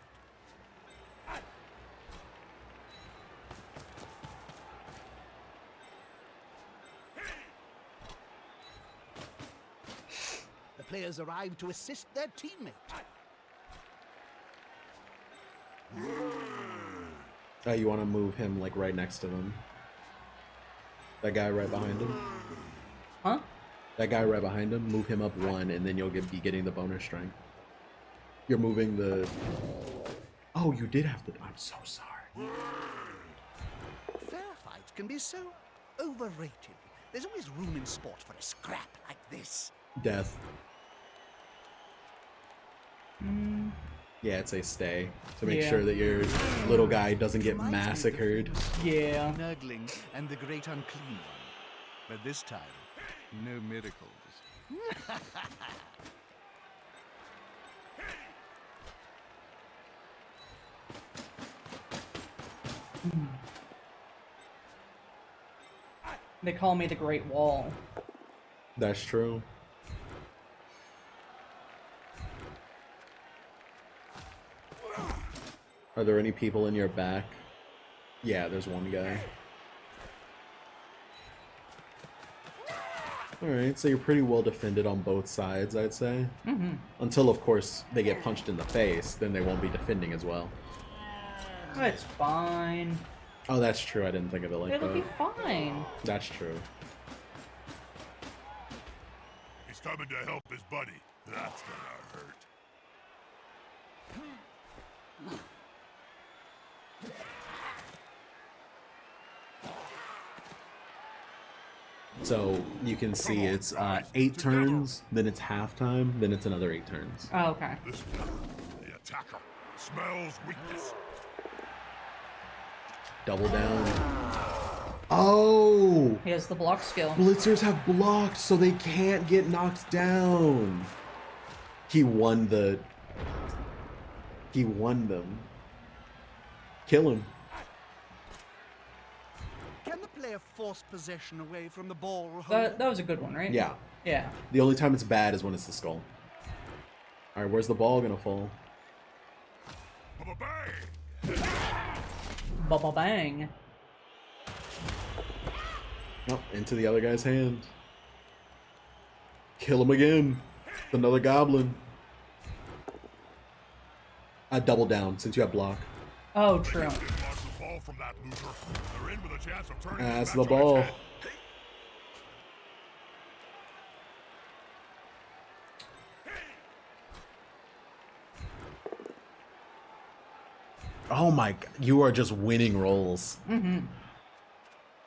The players arrive to assist their teammate. You want to move him like right next to them. That guy right behind him. Huh? That guy right behind him. Move him up one, and then you'll be getting the bonus strength. You're moving the. Oh, you did have to. I'm so sorry. Fair fights can be so overrated. There's always room in sport for a scrap like this. Death. Yeah, it's a stay to make Yeah. sure that your little guy doesn't get Reminds me of the massacred. Yeah. Nurgling and the Great Unclean One. But this time, no miracles. They call me the Great Wall. That's true. Are there any people in your back? Yeah, there's one guy. Alright, so you're pretty well defended on both sides, I'd say. Until, of course, they get punched in the face, then they won't be defending as well. It's fine. Oh, that's true. I didn't think of it like It'll be that. fine. That's true. He's coming to help his buddy. That's gonna hurt. So you can see it's 8 turns, then it's halftime, then it's another 8 turns. Oh, okay. This one, the attacker, smells weakness. Double down. Oh! He has the block skill. Blitzers have blocked, so they can't get knocked down. He won them. Kill him. Can the player force possession away from the ball? That was a good one, right? Yeah. Yeah. The only time it's bad is when it's the skull. Alright, where's the ball gonna fall? Ba-ba-bang! Bubba bang. Nope, into the other guy's hand. Kill him again. Another goblin. Double down, since you have block. Oh, true. Didn't launch the ball from that loser. They're in with a chance of turning That's this the match on its ball. head. Oh my god, you are just winning rolls.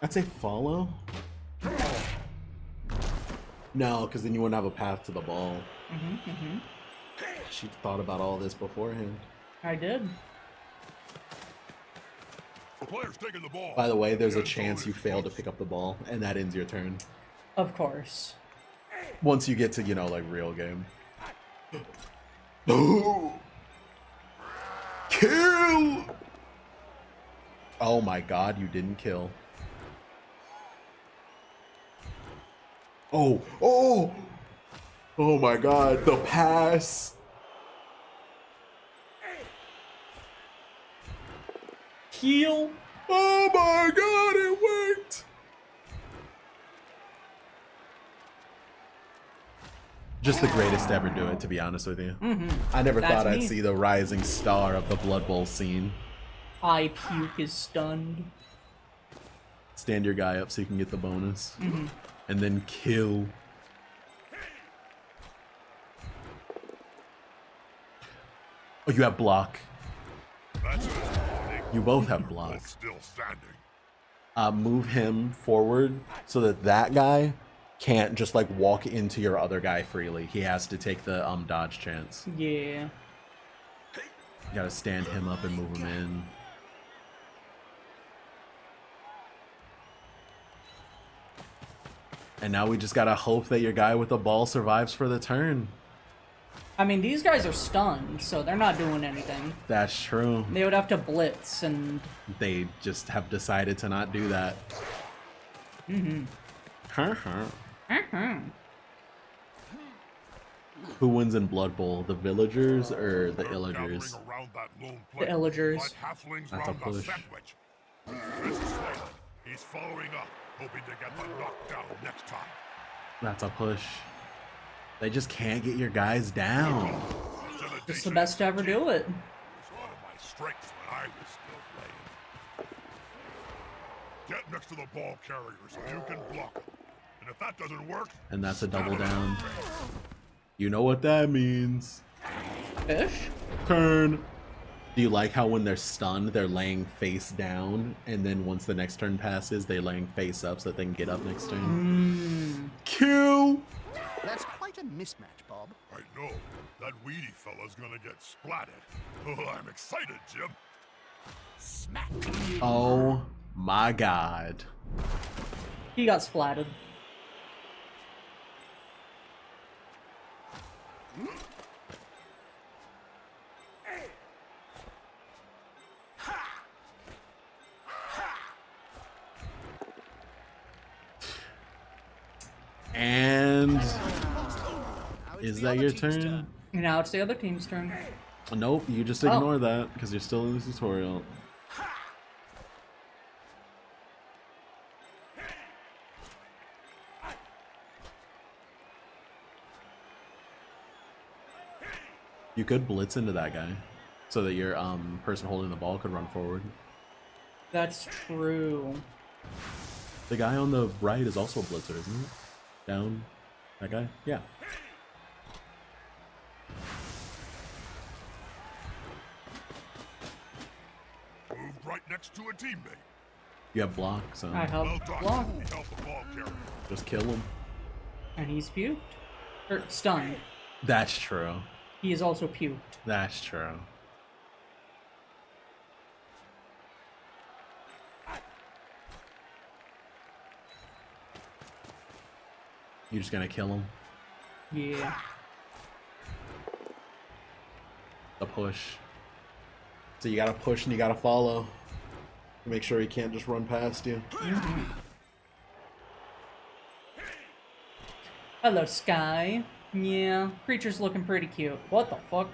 I'd say follow. No, because then you wouldn't have a path to the ball. She thought about all this beforehand. I did. Player's taking the ball. By the way, there's a End chance zone you is fail to close. pick up the ball, and that ends your turn. Of course. Once you get to, like, real game. Oh! Kill! Oh my god, you didn't kill. Oh! Oh! Oh my god, the pass! Heal. Oh my god, it worked! Just the greatest to ever do it, to be honest with you. I never That's thought I'd me. see the rising star of the Blood Bowl scene. I puke is stunned. Stand your guy up so you can get the bonus. And then kill. Oh, you have block. That's it. You both have Both block. still standing. Move him forward so that that guy can't just like walk into your other guy freely. He has to take the dodge chance. Yeah. You gotta stand him up and move him in. And now we just gotta hope that your guy with the ball survives for the turn. I mean, these guys are stunned, so they're not doing anything. That's true. They would have to blitz, and They just have decided to not do that. Who wins in Blood Bowl? The villagers or the illagers? Gathering around that lone The player, illagers. like halflings That's a round push. sandwich. This is Slater. He's following up, hoping to get the knockdown next time. That's a push. They just can't get your guys down. it's the best to ever do it. It was one of my strengths when I was still playing. Get next to the ball carrier so you can block him. And if that doesn't work, And that's a double down. You know what that means. Fish? Turn. Do you like how when they're stunned, they're laying face down, and then once the next turn passes, they're laying face up so that they can get up next turn? Kill! That's quite a mismatch, Bob. I know that weedy fella's gonna get splatted. Oh, I'm excited, Jim. Smack. Oh my god. He got splatted. And Now it's is the that other your team's turn? Now it's the other team's turn. Nope, you just ignore that because you're still in the tutorial. You could blitz into that guy so that your person holding the ball could run forward. That's true. The guy on the right is also a blitzer, isn't it? Down. That guy? Yeah. Moved right next to a teammate. You have block, so I Well have done. block, He helped the ball carrier. just kill him. and he's puked. Or stunned. That's true. He is also puked. That's true. You just gonna kill him? Yeah. The push. So you gotta push and you gotta follow. Make sure he can't just run past you. Hello, Sky. Yeah, creature's looking pretty cute. What the fuck?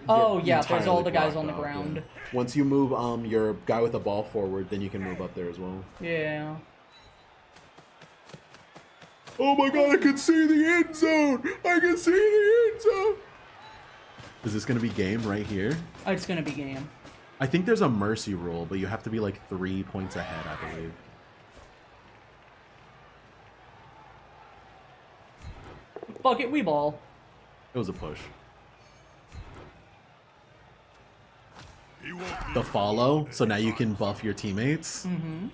Oh yeah, there's all the guys on the ground. Once you move your guy with the ball forward, then you can move up there as well. Yeah. Oh my god, I can see the end zone! I can see the end zone! Is this gonna be game right here? It's gonna be game. I think there's a mercy rule, but you have to be like 3 points ahead, I believe. Fuck it, we ball. It was a push. He won't The leave follow, so now you can buff your teammates. Mm-hmm.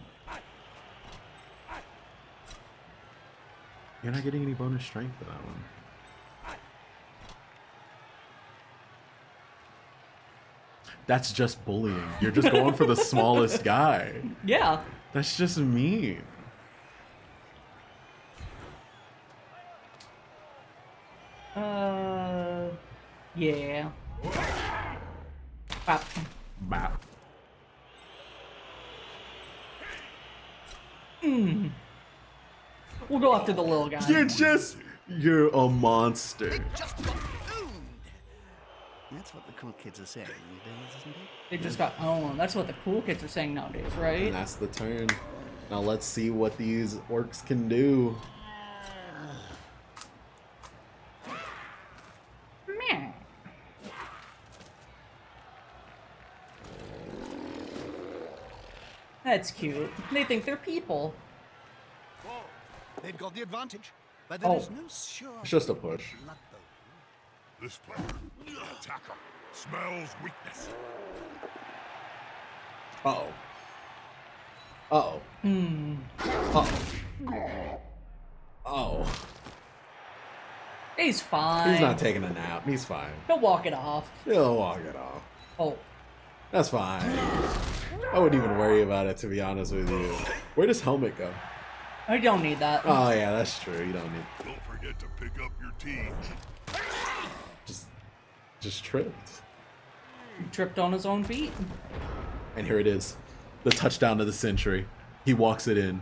You're not getting any bonus strength for that one. That's just bullying. You're just going for the smallest guy. Yeah. That's just mean. Yeah. Bop. Bap. We'll go after the little guy. You're a monster. They just got owned. That's what the cool kids are saying these days, isn't it? They just got owned. That's what the cool kids are saying nowadays, right? And that's the turn. Now let's see what these orcs can do. Meh. That's cute. They think they're people. Whoa. They've got the advantage, but there is no sure. It's just a push. This player, attacker, smells weakness. Uh-oh. Uh-oh. Uh-oh. Oh. He's fine. He's not taking a nap. He's fine. He'll walk it off. He'll walk it off. Oh. That's fine. I wouldn't even worry about it, to be honest with you. Where does helmet go? I don't need that. Oh, yeah, that's true. You don't need... Don't forget to pick up your tea. Just tripped. He tripped on his own feet. And here it is. The touchdown of the century. He walks it in.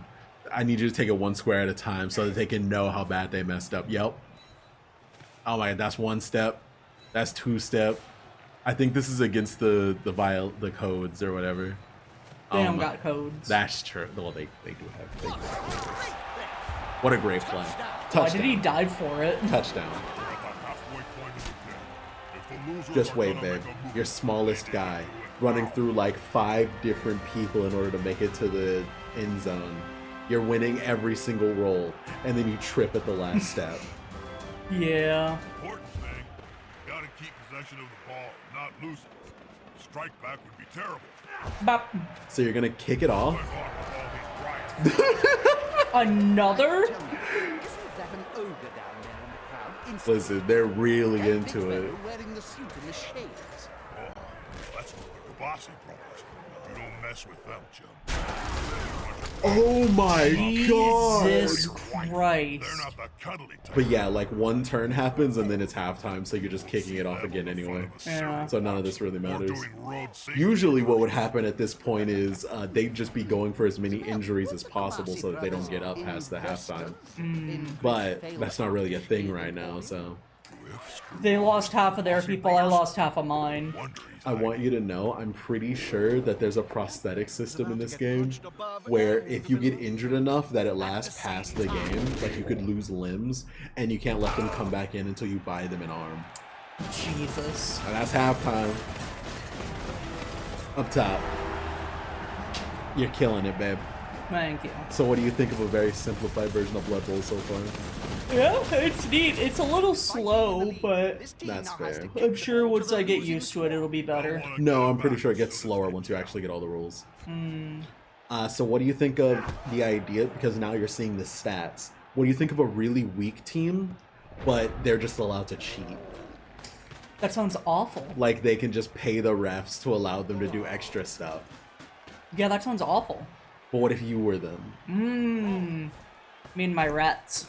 I need you to take it one square at a time so that they can know how bad they messed up. Yep. Oh my God, that's one step. That's two step. I think this is against the codes or whatever. They don't got codes. That's true. Well, they do have codes. What a great play. Touchdown. Why did he dive for it? Touchdown. Just wait, babe. Your smallest guy running through like 5 different people in order to make it to the end zone. You're winning every single roll, and then you trip at the last step. Yeah. Important thing, gotta keep possession of the ball, not lose it. Strike back would be terrible. Bop. So you're gonna kick it off? Another? Isn't that an ogre down there in the crowd? Listen, they're really into it. Wearing the suit and the shades. Oh, that's what the Kabasi promised. You don't mess with them, chum. Oh my Jesus God! Christ. They're not the cuddly type. But yeah, like one turn happens and then it's halftime, so you're just kicking it off again anyway. Yeah. So none of this really We're matters. doing road safety. Usually what would happen at this point is they'd just be going for as many injuries as possible so that they don't get up past the halftime. But that's not really a thing right now, so... They lost half of their people, I lost half of mine. I want you to know, I'm pretty sure that there's a prosthetic system in this game where if you get injured enough that it lasts past the game, like you could lose limbs, and you can't let them come back in until you buy them an arm. Jesus. And that's halftime. Up top. You're killing it, babe. Thank you. So what do you think of a very simplified version of Blood Bowl so far? Yeah, it's neat. It's a little slow, but That's fair. I'm sure once I get used to it, it'll be better. No, I'm pretty sure it gets slower once you actually get all the rules. So what do you think of the idea, because now you're seeing the stats, what do you think of a really weak team, but they're just allowed to cheat? That sounds awful. Like they can just pay the refs to allow them to do extra stuff. Yeah, that sounds awful. But what if you were them? Me and my rats.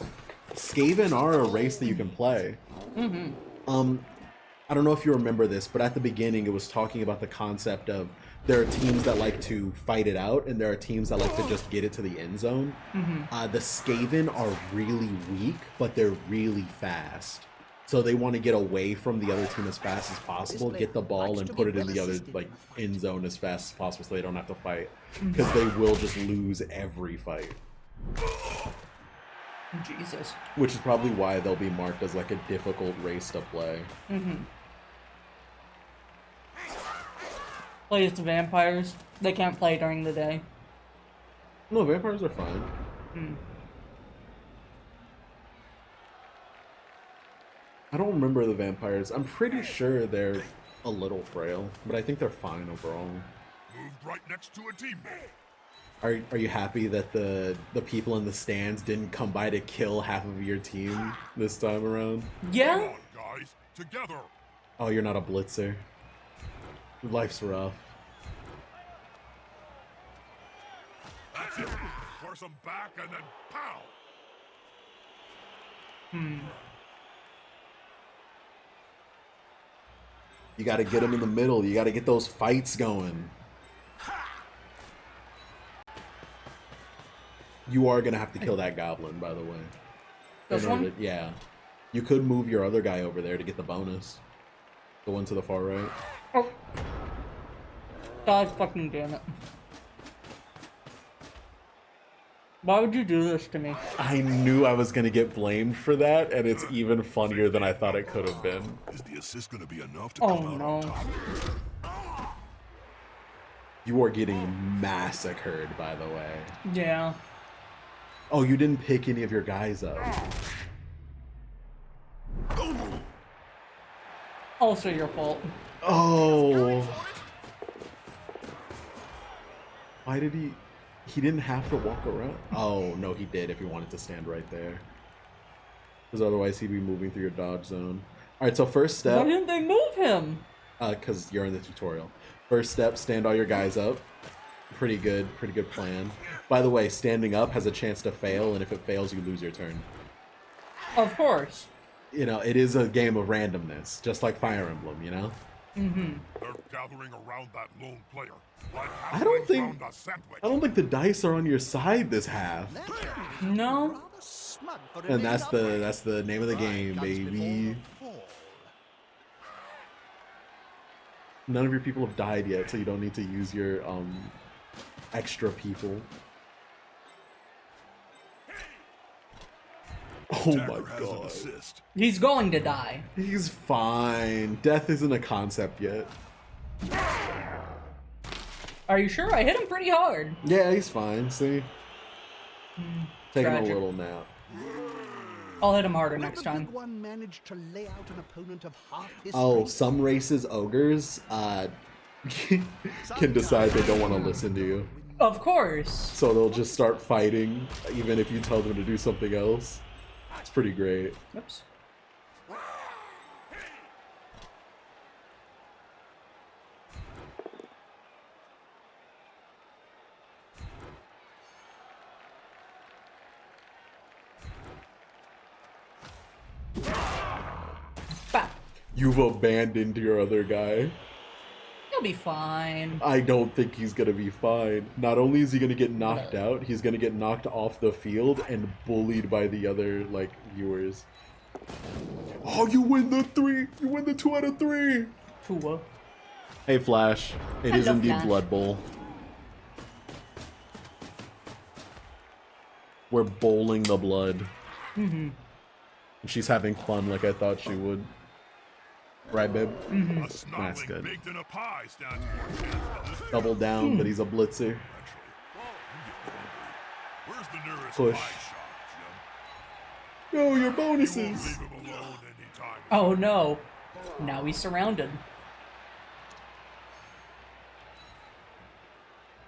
Skaven are a race that you can play. I don't know if you remember this, but at the beginning it was talking about the concept of there are teams that like to fight it out, and there are teams that like to just get it to the end zone. The Skaven are really weak, but they're really fast. So they want to get away from the other team as fast as possible, get the ball, and put it in the other like end zone as fast as possible, so they don't have to fight, because they will just lose every fight. Jesus. Which is probably why they'll be marked as like a difficult race to play. Play as the vampires. They can't play during the day. No, vampires are fine. I don't remember the vampires. I'm pretty sure they're a little frail, but I think they're fine overall. Moved right next to a teammate. Are you happy that the people in the stands didn't come by to kill half of your team this time around? Yeah? Come on, guys, together. Oh, you're not a blitzer. Life's rough. That's it. Force him back and then pow! You gotta get him in the middle. You gotta get those fights going. You are gonna have to kill that goblin, by the way. This one? Yeah. You could move your other guy over there to get the bonus. The one to the far right. Oh. God fucking damn it. Why would you do this to me? I knew I was gonna get blamed for that, and it's even funnier than I thought it could have been. Is the assist gonna be enough to Oh come out on no. top? You are getting massacred, by the way. Yeah. Oh, you didn't pick any of your guys up. Also your fault. Oh. Why did he... He didn't have to walk around? Oh, no, he did if he wanted to stand right there. Because otherwise he'd be moving through your dodge zone. Alright, so first step... Why didn't they move him? Because you're in the tutorial. First step, stand all your guys up. Pretty good plan. By the way, standing up has a chance to fail, and if it fails, you lose your turn. Of course. You know, it is a game of randomness, just like Fire Emblem, you know? Mm-hmm. They're gathering around that lone player. Like I don't halflings think... round a sandwich. I don't think the dice are on your side this half. No. Rather smug for And that's remaining the name of the game, upright. Comes baby. before the fall. None of your people have died yet, so you don't need to use your extra people. Oh my Attacker has an god. assist. He's going to die. He's fine. Death isn't a concept yet. Are you sure? I hit him pretty hard. Yeah, he's fine, see? Taking tragic. a little nap. I'll hit him harder Will next the time. big one manage to lay out an opponent of half his Oh, strength? some races, ogres, can decide they don't want to listen to you. Of course. So they'll just start fighting, even if you tell them to do something else. It's pretty great. Oops. Bah. You've abandoned your other guy. He'll be fine. I don't think he's gonna be fine. Not only is he gonna get knocked out, he's gonna get knocked off the field and bullied by the other, like, viewers. Oh, you win the 3! You win the 2 out of 3! Tua. Hey, Flash. It is Hello, indeed Flash. Blood Bowl. We're bowling the blood. Mm-hmm. And she's having fun like I thought she would. Right, babe? Mm-hmm. A snotling That's good. baked in a pie stands more chance than this. Double down, but he's a blitzer. Where's the nearest Push. pie shop, Oh, Jim? your You won't bonuses! leave him alone anytime. Oh no. Now he's surrounded.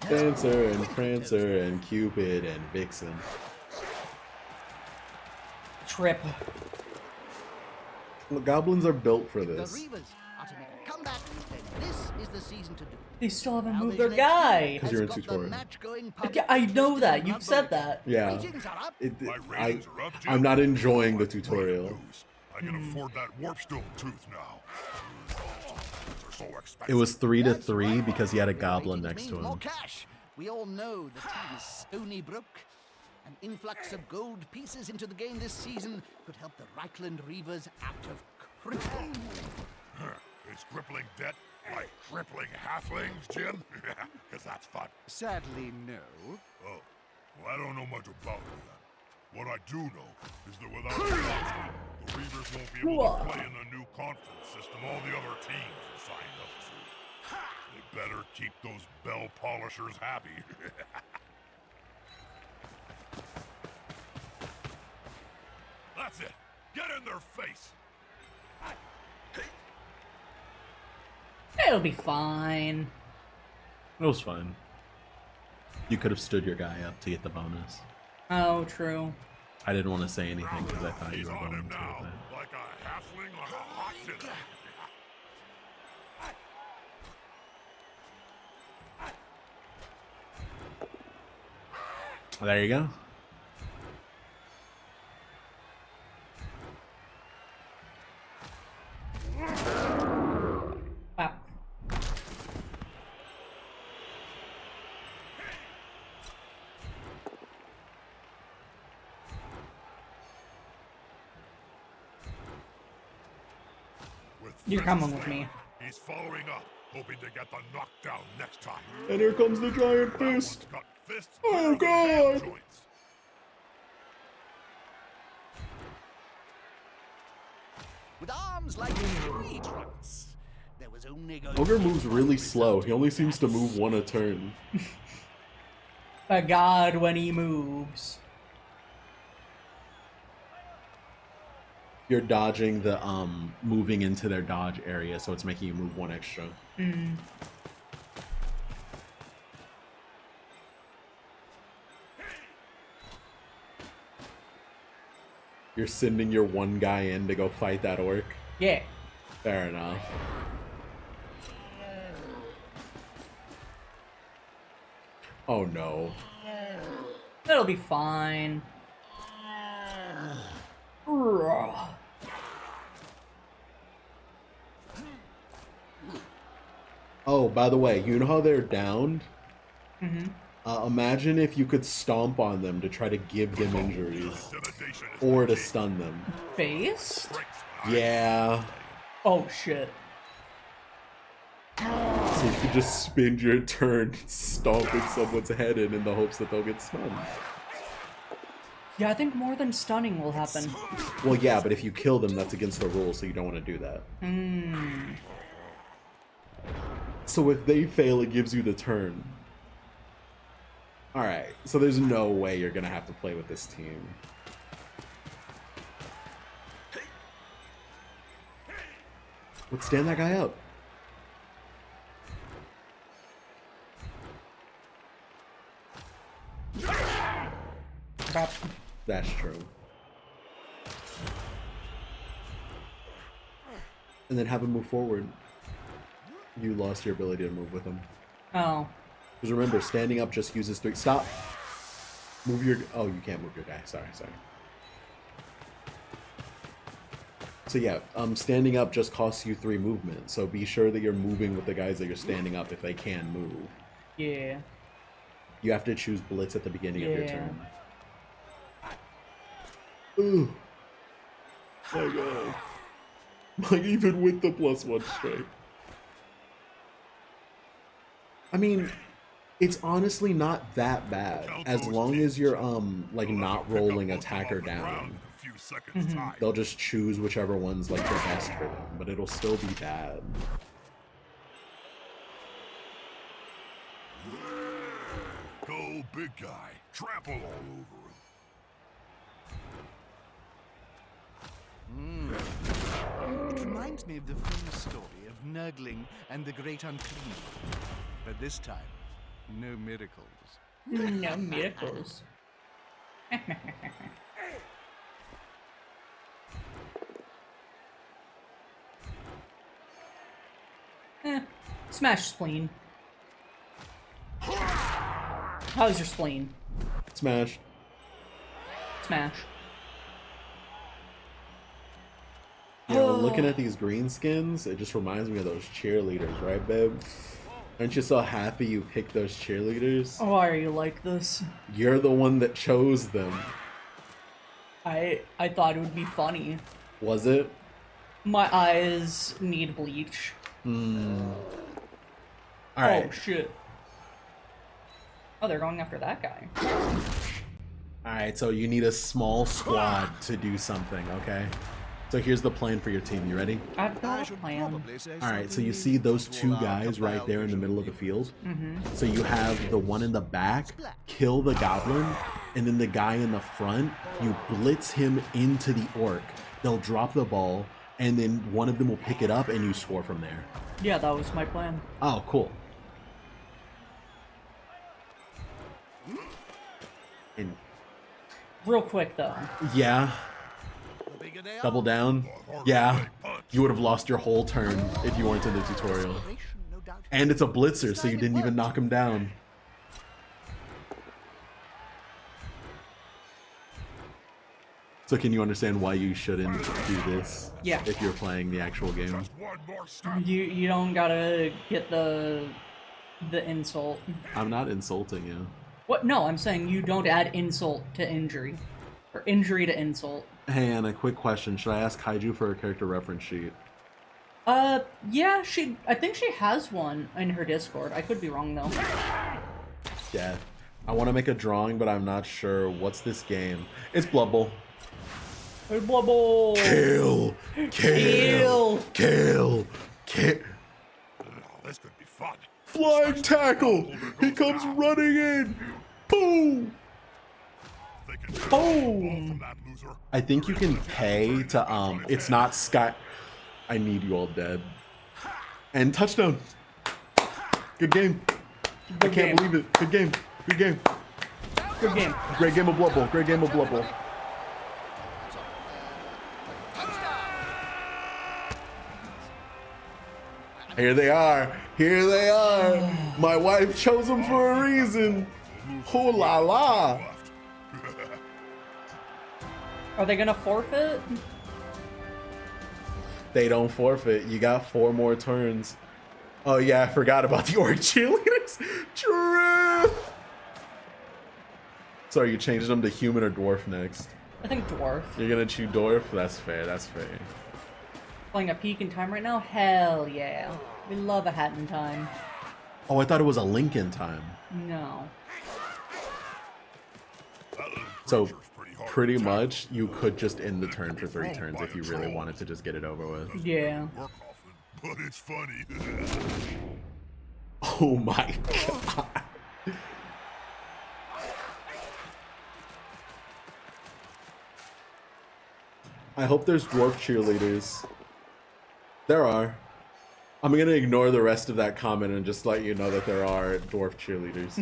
Dancer and Prancer and Cupid and Vixen. Trip. The goblins are built for The this. Reavers are to make a comeback, then this is the season to do it. They still haven't Now moved their Vision HD guy. 'Cause has you're in got the tutorial. match-going Yeah, I know public that. interest in You've Blood said Bowl. that. Yeah. Ratings are up. My I, ratings are up, Jim. I'm not enjoying the I'd rather tutorial. lose. I can afford that warpstone tooth now. They're so expensive. It was 3 to That's 3 right. because he had a Higher goblin ratings next to means more him. cash. We all know the team is stony broke. An influx of gold pieces into the game this season could help the Reichland Reavers out of crippling. Is crippling debt like crippling halflings, Jim? Because that's fun. Sadly, no. Oh, well, I don't know much about it then. What I do know is that without Boston, the Reavers won't be able to play in the new conference system all the other teams are signed up to. They better keep those bell polishers happy. That's it. Get in their face. It'll be fine. It was fine. You could have stood your guy up to get the bonus. Oh, true. I didn't want to say anything because I thought you He's were on going him to. now, But... like a halfling on a hot dinner. There you go. Wow. You're coming with me. He's following up, hoping to get the knockdown next time. And here comes the giant That fist. one's got fists Oh, bigger than hand God. joints. With arms like tree trunks, there was only going Ogre to be moves one really result. slow. He only seems to move one a turn. A god when he moves. You're dodging the moving into their dodge area, so it's making you move one extra. You're sending your one guy in to go fight that orc? Yeah. Fair enough. Oh no. That'll be fine. Ugh. Oh, by the way, you know how they're downed? Mm-hmm. Imagine if you could stomp on them to try to give them injuries. Intimidation is Or my to key. stun them. Based? Strength. Yeah. Oh shit. So you could just spend your turn stomping someone's head in the hopes that they'll get stunned. Yeah, I think more than stunning will happen. Well, yeah, but if you kill them, that's against the rules, so you don't want to do that. So if they fail, it gives you the turn. Alright, so there's no way you're gonna have to play with this team. Let's stand that guy up. Crap. That's true. And then have him move forward. You lost your ability to move with him. Oh. Because remember, standing up just uses 3. Stop! Move your... Oh, you can't move your guy. Sorry. So yeah, standing up just costs you 3 movement. So be sure that you're moving with the guys that you're standing up if they can move. Yeah. You have to choose Blitz at the beginning of your Yeah. turn. Ooh. My god. Like, even with the +1 strength. I mean, it's honestly not that bad. As long as you're, like, not rolling attacker down. A few seconds time. They'll just choose whichever one's, like, the best for them. But it'll still be bad. Go big guy. Trample all over him. It reminds me of the famous story of Nurgling and the Great Unclean. But this time, no miracles. No miracles. Smash spleen. How's your spleen? Smash. Smash. You know, looking at these green skins, it just reminds me of those cheerleaders, right, babe? Aren't you so happy you picked those cheerleaders? Why are you like this? You're the one that chose them. I thought it would be funny. Was it? My eyes need bleach. Alright. Oh shit. Oh, they're going after that guy. Alright, so you need a small squad to do something, okay? So here's the plan for your team. You ready? I've I got a should plan. probably say Alright, so something you see those to 2 our guys right cabal there in the middle of the visual field? So you have the one in the back, kill the goblin, and then the guy in the front, you blitz him into the orc. They'll drop the ball, and then one of them will pick it up, and you score from there. Yeah, that was my plan. Oh, cool. And Real quick though. yeah, The bigger they are, double down. Yeah, you would have lost your whole turn if you weren't in the tutorial. no doubt. And it's a blitzer, so you didn't even knock him down. So can you understand why you shouldn't do this? Yeah. If you're playing the actual game. Just one more step. You don't gotta get the insult. I'm not insulting you. What? No, I'm saying you don't add insult to injury. Or injury to insult. Hey, and a quick question. Should I ask Kaiju for a character reference sheet? Yeah, I think she has one in her Discord. I could be wrong, though. Yeah. I want to make a drawing, but I'm not sure. What's this game? It's Blood Bowl. Hey, Blubble! Kill! Kill! Kill! Kill! Oh, this could be fun. Flying tackle! He comes running in! Boom! Thinking Boom! from that loser. I think you can pay to, it's not Sky. I need you all dead. And touchdown! Good game. I can't believe it. Good game. Good game. Good game. Great game of Blood Bowl. Great game of Blood Bowl. Here they are. Here they are. My wife chose them for a reason. Oh la la. Are they gonna forfeit? They don't forfeit. You got 4 more turns. Oh yeah, I forgot about the orc cheerleaders. True. So are you changing them to human or dwarf next? I think dwarf. You're gonna choose dwarf? That's fair, that's fair. Playing a peak in time right now? Hell yeah. We love a hat in time. Oh, I thought it was a link in time. No. So pretty much you could just end the turn for 3 turns if you really wanted to just get it over with. Yeah. Work often, but it's funny. Oh my god. I hope there's dwarf cheerleaders. There are. I'm gonna ignore the rest of that comment and just let you know that there are dwarf cheerleaders.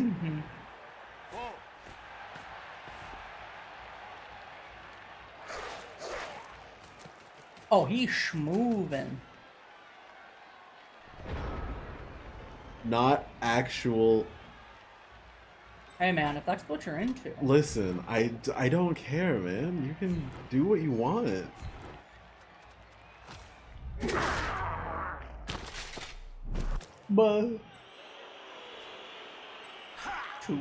Oh, he's schmoovin'. Not actual. Hey man, if that's what you're into. Listen, I don't care, man. You can do what you want. But 2.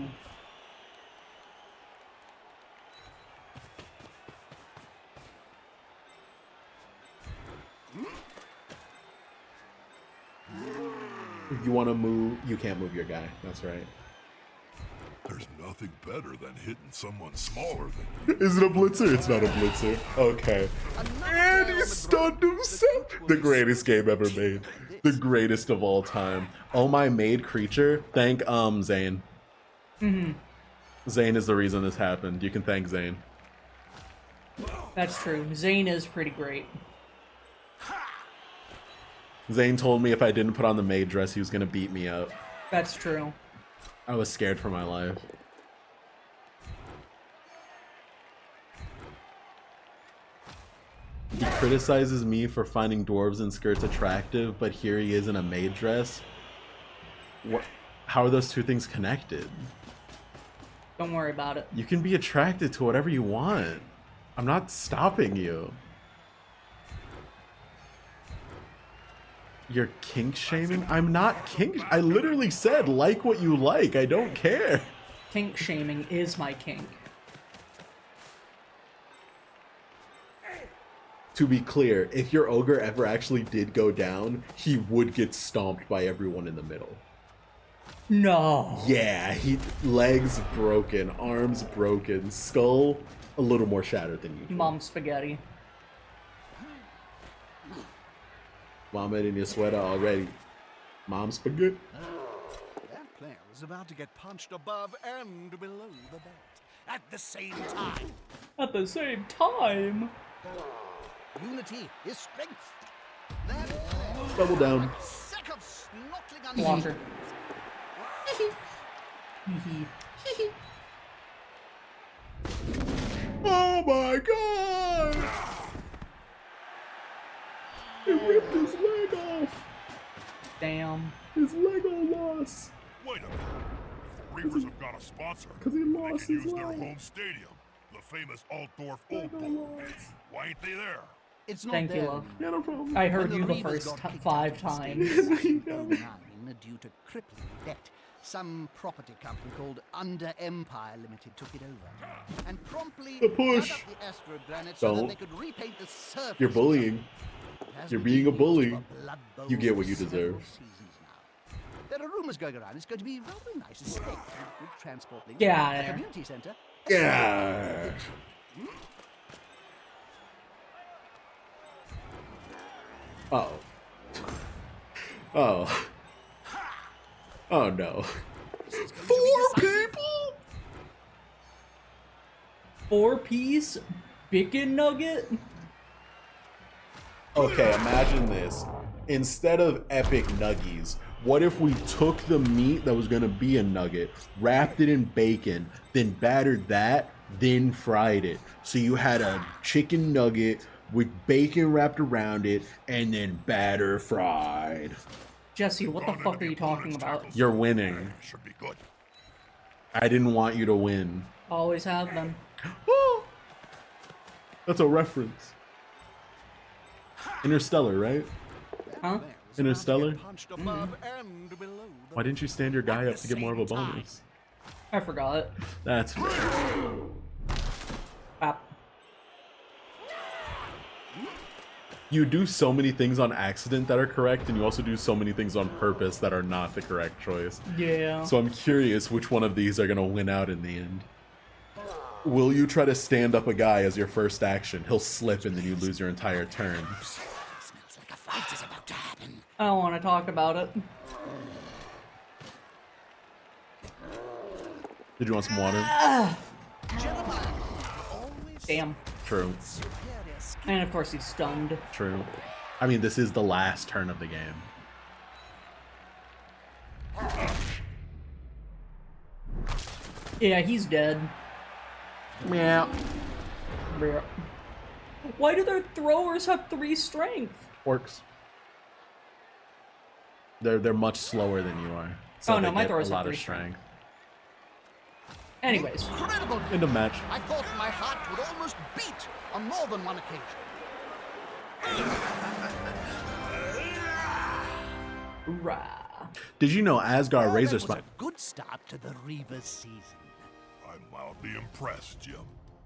if you want to move, you can't move your guy. That's right. There's nothing better than hitting someone smaller than you. Is it a blitzer? It's not a blitzer. Okay. And he stunned himself. The greatest game ever made. The greatest of all time. Oh my made creature. Thank Zane. Zane is the reason this happened. You can thank Zane. That's true. Zane is pretty great. Zane told me if I didn't put on the maid dress, he was gonna beat me up. That's true. I was scared for my life. He criticizes me for finding dwarves in skirts attractive, but here he is in a maid dress. What? How are those two things connected? Don't worry about it. You can be attracted to whatever you want. I'm not stopping you. You're kink shaming? I'm not kink. I literally said like what you like. I don't care. Kink shaming is my kink. To be clear, if your ogre ever actually did go down, he would get stomped by everyone in the middle. No. Yeah, legs broken, arms broken, skull a little more shattered than usual. Mom spaghetti. Vomit in your sweater already. Mom spaghetti. That player is about to get punched above and below the belt at the same time. At the same time. Unity is strength. That player Double down. sick of snorkeling on Walker. Oh my god! He ripped his leg off! Damn. His Lego lost! Wait a minute. If the Reavers have got a sponsor, 'Cause he they lost can his use their leg. home stadium. The famous Altdorf Old Bull. Why ain't they there? It's not Thank you, there love. anymore. Yeah, no problem. I heard When you the Reavers first got kicked 5 out of the times. States in 2009 due to crippling debt, some property company called Under Empire Limited took it over and promptly The push. dug up the astrogranite so that Don't. they could repaint the surface. You're bullying. Has You're been being a used bully. for Blood Bowl You get what for you several deserve. seasons now. There are rumors going around it's going to be rather a nice estate with good transport links. Get out a of there. community centre. Yeah. Oh. Oh. Oh no. 4 people? 4-piece chicken nugget? Okay, imagine this. Instead of epic nuggies, what if we took the meat that was gonna be a nugget, wrapped it in bacon, then battered that, then fried it? So you had a chicken nugget with bacon wrapped around it, and then batter fried. Jesse, what the fuck are you talking about? You're winning. Should be good. I didn't want you to win. Always have been. That's a reference. Interstellar, right? Huh? Interstellar? Punched above and below the Why didn't you stand your guy up to get more of a bonus? I forgot. That's fair. Bap. You do so many things on accident that are correct, and you also do so many things on purpose that are not the correct choice. Yeah. So I'm curious which one of these are going to win out in the end. Will you try to stand up a guy as your first action? He'll slip and then you lose your entire turn. smells like a fight is about to happen. I don't want to talk about it. Did you want some water? Gentlemen, always Damn. True. superior skill. And of course he's stunned. True. I mean, this is the last turn of the game. Yeah, he's dead. Meow. Rare. Why do their throwers have 3 strength? Orcs. They're much slower than you are. So Oh, no, they my get throwers a have lot of 3 strength. strength. Anyways. Incredible. End of match. I thought my heart would almost beat on more than one occasion. Hoorah. Did you know Asgard Well, Razor that was Spine? a good start to the Reavers season. I'm mildly impressed, Jim.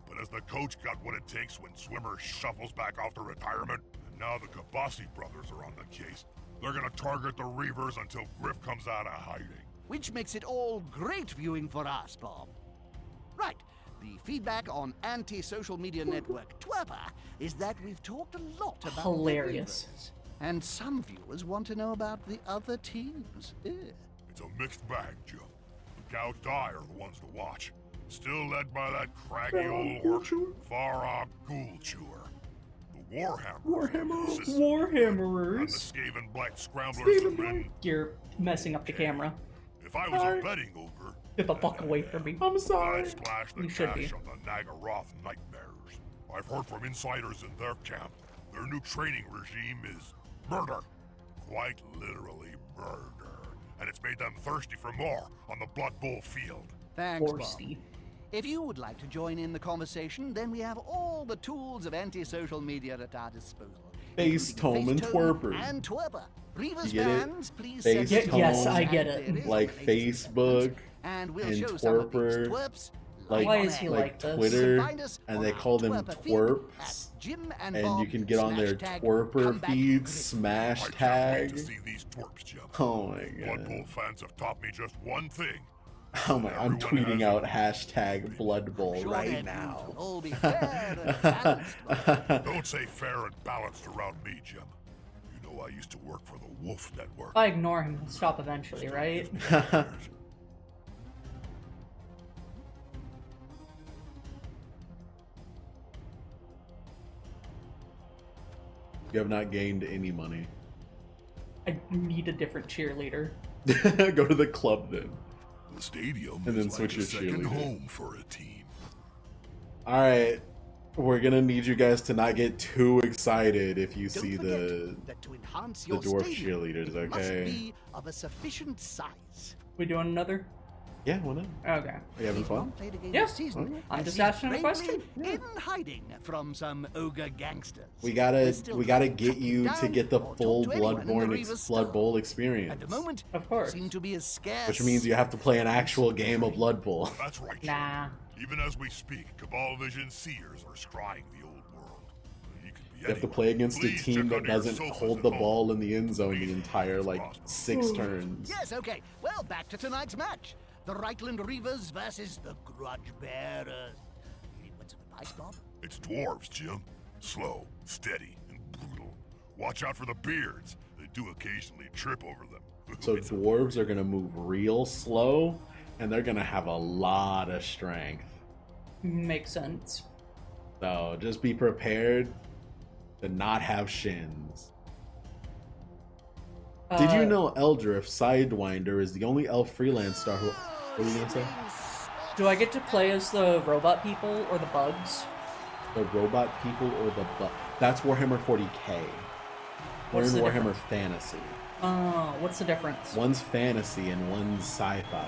But has the coach got what it takes when Swimmer shuffles back off to retirement? And now the Kabasi brothers are on the case. They're gonna target the Reavers until Griff comes out of hiding. Which makes it all great viewing for us, Bob. Right. The feedback on anti-social media network Twerper is that we've talked a lot about Hilarious. the Reavers. And some viewers want to know about the other teams. It's a mixed bag, Jim. The Gouge Die are the ones to watch. Still led by that craggy old orc, Farah Ghoul Chewer. The Warhammers. And the Warhammerers. Skaven Black Scramblers have been... You're messing up the camera. If I was a betting ogre, Get the fuck away from me. I'm sorry. I'd splash the You should cash be. on the Nagaroth Nightmares. I've heard from insiders in their camp. Their new training regime is murder. Quite literally murder. And it's made them thirsty for more on the Blood Bowl field. Thanks, Bob. Forsty. If you would like to join in the conversation, then we have all the tools of anti-social media at our disposal. Face including Tome and Facetome Twerper. And Twerper. Reavers You get it? fans, please Face send Tome, yes, I get it. and like theories and Facebook and we'll and show some of these Twerper, twerps like, Why on is he air. like this? Twitter, Find us and on they our call them Twerper feed twerps, at Jim and Bob you can get on their # twerper comeback feed, Griff. smash I can't wait tag. to see these twerps, Jim. Oh my Blood Bowl god. fans have taught me just one thing. Oh my, I'm Everyone tweeting has out a- hashtag Blood Bowl Sure right that now. will all be fair and balanced. Don't say fair and balanced around me, Jim. You know I used to work for the Wolf Network. If I ignore him, he'll stop eventually, right? You have not gained any money. I need a different cheerleader. Go to the club then. The stadium And then is switch like your a second cheerleader. home for a team. Alright. We're gonna need you guys to not get too excited if you Don't see forget the that to enhance the your dwarf stadium, cheerleaders, it must okay? be of a sufficient size. We doing another? Yeah, why not? Okay. Are you having fun? Played a game Yeah. this season, I'm and just he's asking a bravely question. In hiding from some ogre gangsters. We We're still gotta trying to get track him you to down get the or talk full to anyone in the Blood Reaver's Bowl staff. experience. At the moment, Of course. they seem to be as scarce. Which means you have to play an actual game of Blood Bowl. That's right. Nah. Even as we speak, Cabal Vision Seers are scrying the old world. You could be You have to play against a Please team check that under your doesn't sofas hold at the home. ball in the end zone the entire, like, Crossbow. 6 turns. Yes, okay. Well, back to tonight's match. The Reichland Reavers versus the Grudge Bearers. Any words of advice, Bob? It's dwarves, Jim. Slow, steady, and brutal. Watch out for the beards. They do occasionally trip over them. So dwarves are gonna move real slow, and they're gonna have a lot of strength. Makes sense. So just be prepared to not have shins. Did you know Eldriff Sidewinder is the only elf freelance star who... What are you gonna say? Do I get to play as the robot people or the bugs? The robot people or the... That's Warhammer 40k. We're What's in the Warhammer difference? Fantasy. Oh, what's the difference? One's fantasy and one's sci-fi.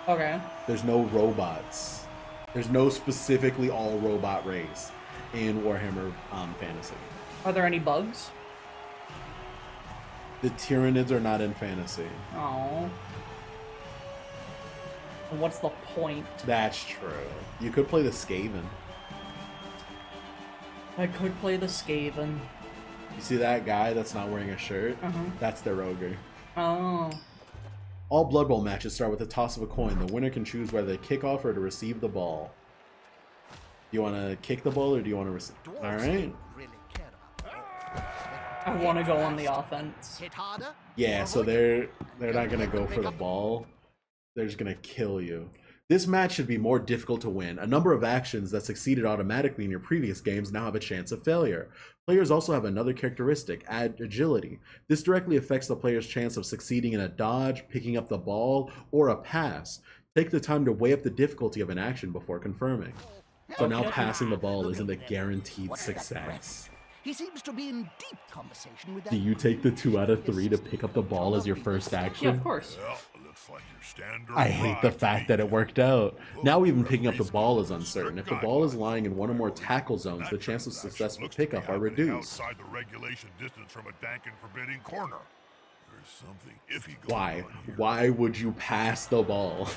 Okay. There's no robots. There's no specifically all robot race in Warhammer Fantasy. Are there any bugs? The Tyranids are not in fantasy. Oh. What's the point? That's true. You could play the Skaven. I could play the Skaven. You see that guy that's not wearing a shirt? Uh-huh. That's their ogre. Oh. All Blood Bowl matches start with the toss of a coin. The winner can choose whether to kick off or to receive the ball. Do you want to kick the ball or do you want to receive? Dwarves All right. don't really care about I want to go on the offense. hit harder. Yeah, or so avoid they're not gonna go for the ball. They're just gonna kill you. This match should be more difficult to win. A number of actions that succeeded automatically in your previous games now have a chance of failure. Players also have another characteristic, agility. This directly affects the player's chance of succeeding in a dodge, picking up the ball, or a pass. Take the time to weigh up the difficulty of an action before confirming. So now passing the ball isn't a guaranteed success. He seems to be in deep conversation with that. Do you take the 2 out of 3 to pick up the ball as your first action? Yeah, of course. Well, it looks like your standard. I hate the fact that it worked out. Now even picking up the ball is uncertain. If the ball is lying in one or more tackle zones, the chance of successful pickup are reduced. Outside the regulation distance from a dank and forbidding corner. There's something iffy going Why? on here. Why would you pass the ball?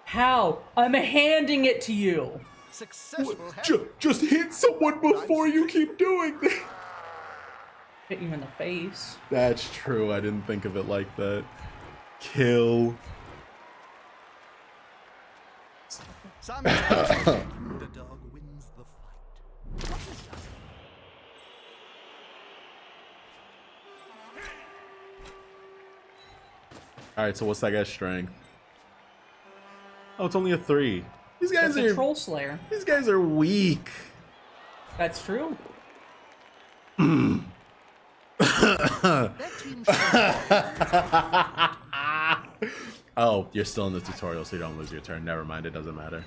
How? I'm handing it to you. Successful. Just hit someone before you keep doing that. Hit you in the face. That's true. I didn't think of it like that. Kill. Sometimes the dog wins the fight. What is that? All right. So what's that guy's strength? Oh, it's only a 3. These guys That's a are troll slayer. These guys are weak. That's true. That team Oh, you're still in the tutorial, so you don't lose your turn. Never mind. It doesn't matter.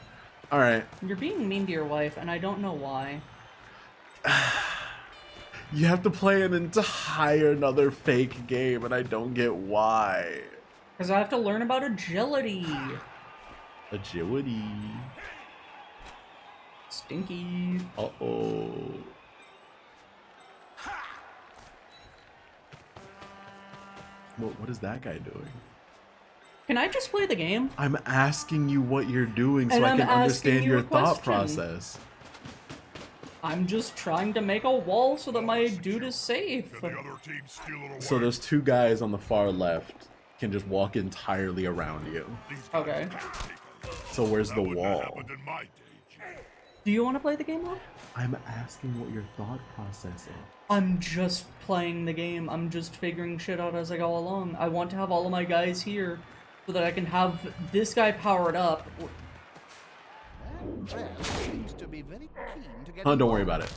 All right. You're being mean to your wife, and I don't know why. You have to play an entire another fake game, and I don't get why. Because I have to learn about agility. Agility. Stinky. Uh-oh. What is that guy doing? Can I just play the game? I'm asking you what you're doing so And I I'm can asking understand you your a thought question. process. I'm just trying to make a wall so that my dude is safe. Can the other team steal it away? So those 2 guys on the far left can just walk entirely around you. These guys Okay. can't take us. So where's the That wouldn't have wall? happened in my day, Jim. Do you want to play the game, Mom? I'm asking what your thought process is. I'm just playing the game. I'm just figuring shit out as I go along. I want to have all of my guys here so that I can have this guy powered up. seems to be very keen to get Oh, don't worry about it.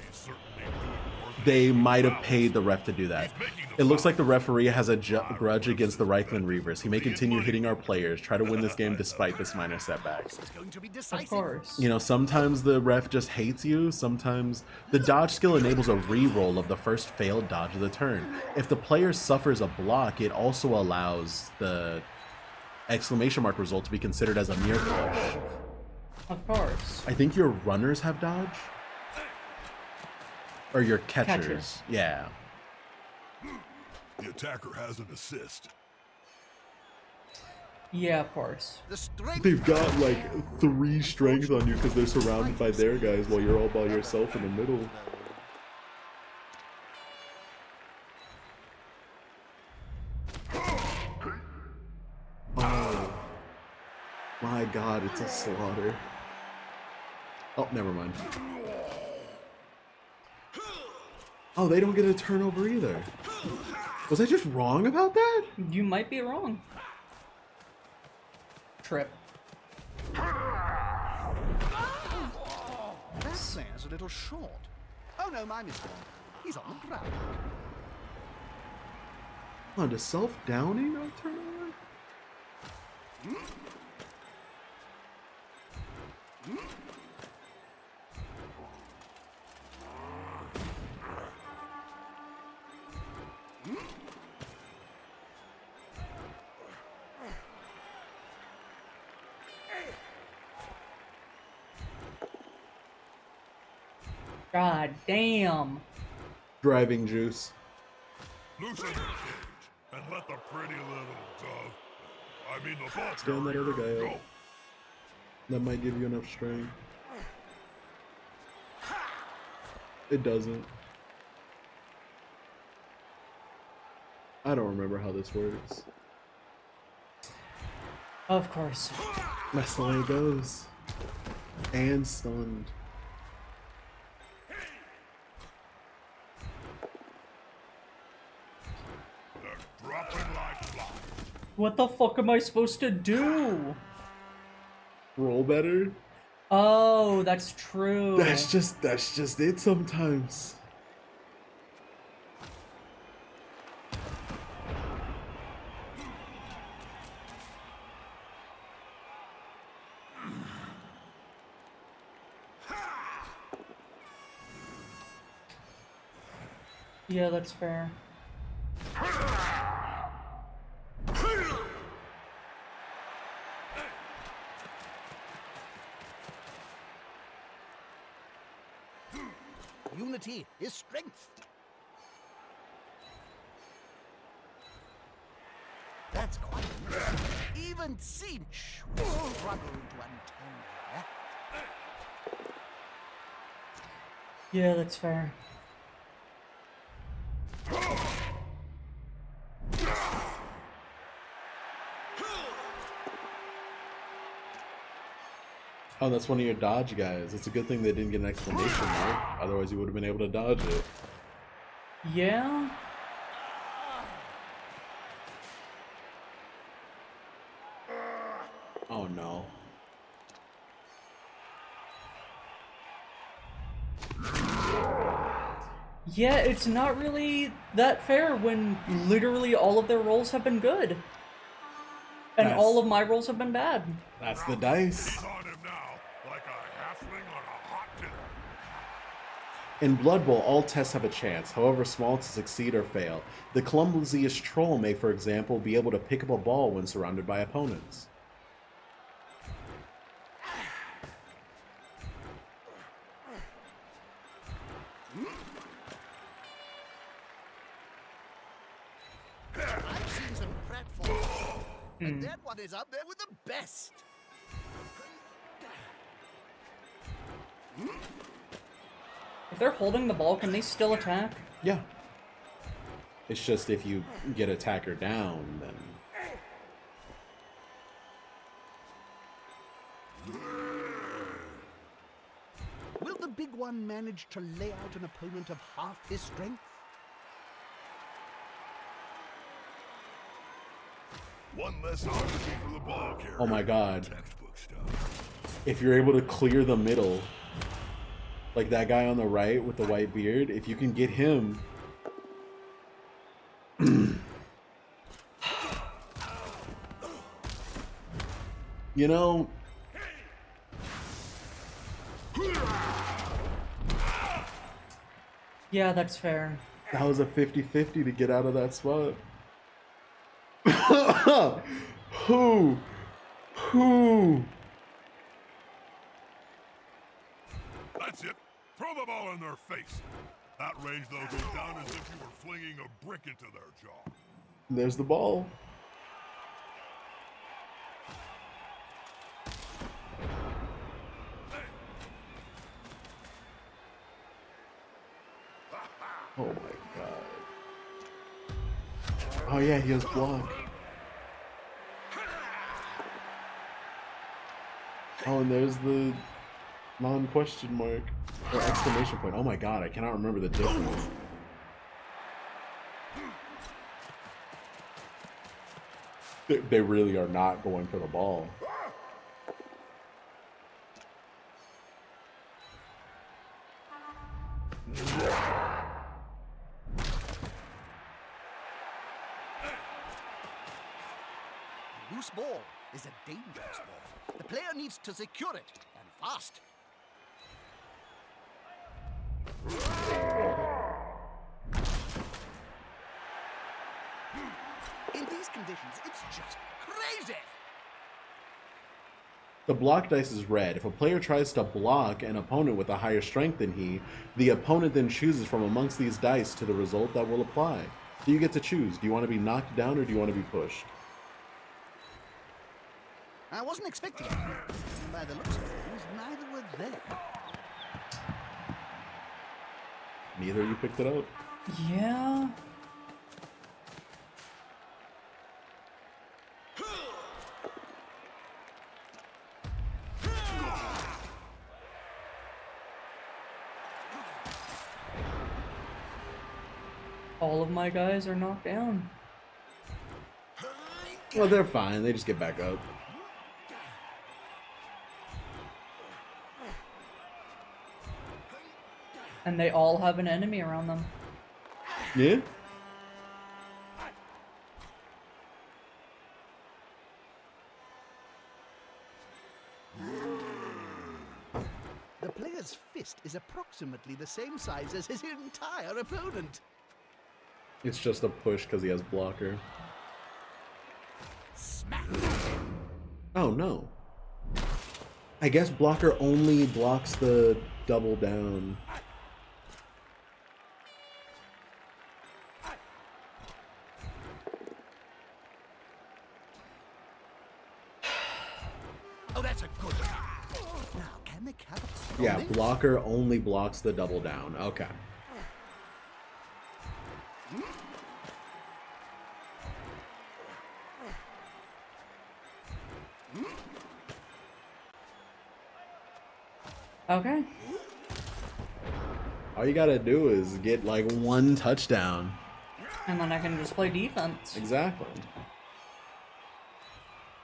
He's certainly doing more than They he might have knows. paid the ref to do that. He's making It looks like the referee has a grudge against the Reichland Reavers. He may continue hitting our players, try to win this game despite this minor setback. It's going to be Of decisive. course. You know, sometimes the ref just hates you, sometimes the dodge skill enables a re-roll of the first failed dodge of the turn. If the player suffers a block, it also allows the exclamation mark result to be considered as a mere push. Of course. I think your runners have dodge? Or your catchers. Catchers. Yeah. The attacker has an assist. Yeah, of course. The strength They've got like 3 strength on you because they're surrounded by their guys while you're all by yourself in the middle. Oh my god, it's a slaughter. Oh, never mind. Oh, they don't get a turnover either. Was I just wrong about that? You might be wrong. Trip. That player's a little short. Oh no, my mistake. He's on the ground. Oh, does self-downing not turn over? God damn. Driving juice. Loosen your cage and let the pretty little dove, I mean the ball Stand that other carrier, guy go. up. That might give you enough strength. It doesn't. I don't remember how this works. Of course. That's the way it goes. And stunned. They're dropping like flies. What the fuck am I supposed to do? Roll better? Oh, that's true. That's just it sometimes. Yeah, that's fair. Unity is strength. That's quite impressive. Even Cinch struggled to untangle that. Yeah, that's fair. Oh, that's one of your dodge guys. It's a good thing they didn't get an exclamation mark. Otherwise, you would have been able to dodge it. Yeah? Oh no. Yeah, it's not really that fair when literally all of their rolls have been good. And That's- all of my rolls have been bad. That's the dice. He's on him now, like a halfling on a hot dinner. In Blood Bowl, all tests have a chance, however small, to succeed or fail. The clumsiest troll may, for example, be able to pick up a ball when surrounded by opponents. I've seen some pratfalls, and that one is up there with the best. If they're holding the ball, can they still attack? Yeah. It's just if you get attacker down, then... Will the big one manage to lay out an opponent of half his strength? One less option for the ball carrier. Oh my god. Textbook stuff. If you're able to clear the middle, like that guy on the right with the white beard, if you can get him, You know, Yeah, that's fair. that was a 50-50 to get out of that spot. Who? Who? That's it. Throw the ball in their face. That range, they'll go down as if you were flinging a brick into their jaw. There's the ball. Oh my god. Oh yeah, he has block. Oh, and there's the non-question mark or exclamation point. Oh my god, I cannot remember the difference. They really are not going for the ball. Loose ball is a dangerous ball. The player needs to secure it, and fast. In these conditions, it's just crazy! The block dice is red. If a player tries to block an opponent with a higher strength than he, the opponent then chooses from amongst these dice to the result that will apply. So you get to choose. Do you want to be knocked down or do you want to be pushed? I wasn't expecting it. By the looks of things, neither were they. Neither of you picked it up. Yeah. All of my guys are knocked down. Well, they're fine. They just get back up. And they all have an enemy around them. Yeah? The player's fist is approximately the same size as his entire opponent. It's just a push because he has blocker. Smack! Oh, no. I guess blocker only blocks the double down. Oh, that's a good one. Now, can the capitalize on Yeah, this? blocker only blocks the double down. Okay. Okay. All you gotta do is get like one touchdown. And then I can just play defense. Exactly.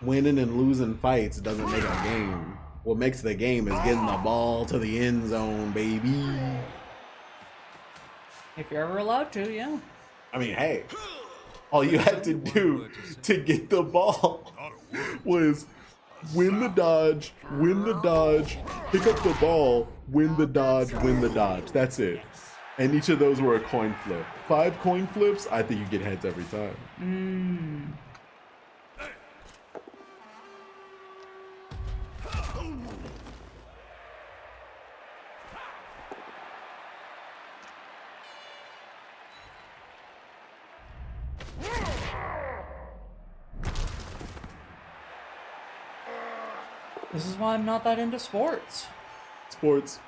Winning and losing fights doesn't make a game. What makes the game is getting the ball to the end zone, baby. If you're ever allowed to, yeah. I mean, hey, all you had to do to get the ball was win the dodge, pick up the ball, win the dodge, win the dodge. That's it. And each of those were a coin flip. 5 coin flips, I think you get heads every time. This is why I'm not that into sports. Sports.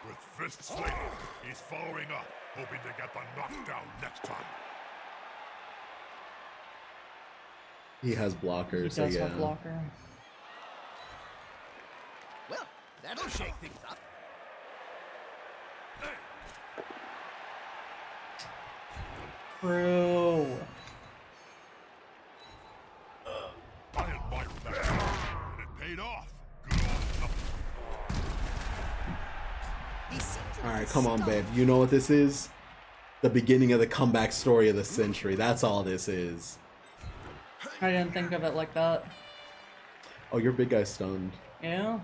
With fists slated, he's following up, hoping to get the knockdown next time. He has blockers, He so does yeah. have blocker. Well, that'll shake things up. True. I admire that, and it paid off. Good old nothing. He seems a All right, little come on, stunned. babe. You know what this is? The beginning of the comeback story of the century. That's all this is. I didn't think of it like that. Oh, your big guy's stunned. Yeah.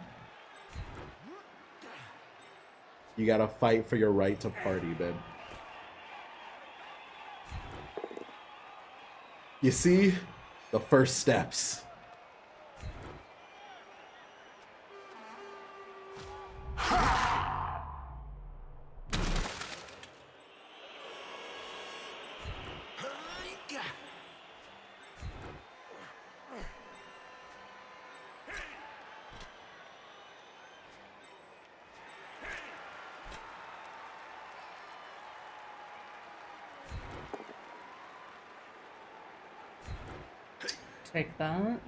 You gotta fight for your right to party, babe. You see? The first steps. Take that.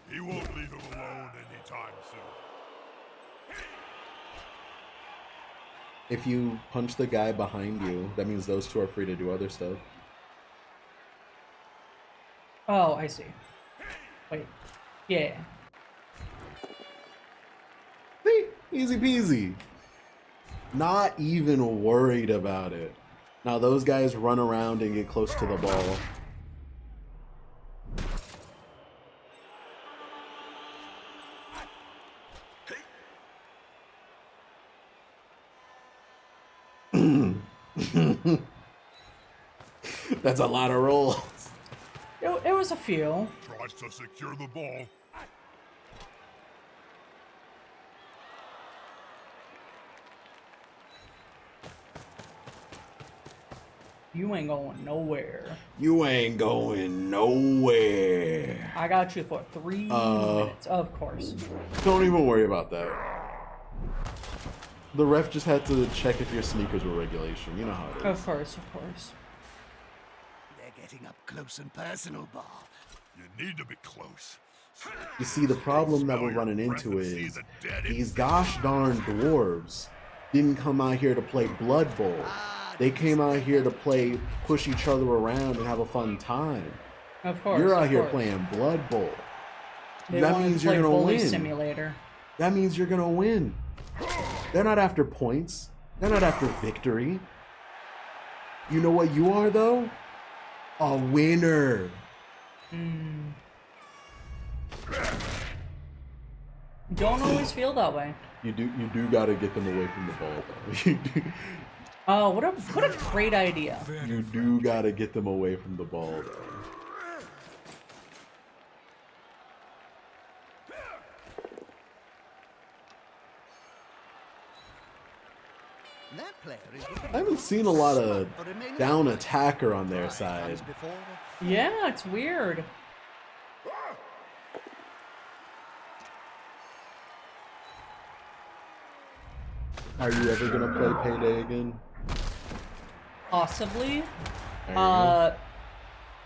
He won't leave him alone anytime soon. If you punch the guy behind you, that means those two are free to do other stuff. Oh, I see. Wait. Yeah. See? Easy peasy. Not even worried about it. Now those guys run around and get close to the ball. That's a lot of rolls. It was a few. Tries to secure the ball. You ain't going nowhere. You ain't going nowhere. I got you for 3 minutes, of course. Don't even worry about that. The ref just had to check if your sneakers were regulation. You know how it is. Of course, of course. They're getting up close and personal, Bob. You need to be close. You see, the problem that we're running into is these gosh darn dwarves didn't come out here to play Blood Bowl. They came out here to play, push each other around and have a fun time. Of course. You're out of here course. playing Blood Bowl. They That wanted means to play you're gonna Bully win. Simulator. That means you're gonna win. They're not after points. They're not after victory. You know what you are, though? A winner. Don't always feel that way. You do gotta get them away from the ball, though. You do, Oh, what a great idea. you do gotta get them away from the ball, though. That player is I haven't seen a lot of down attacker on their side. Yeah, it's weird. Are you ever gonna play Payday again? Possibly. There you go.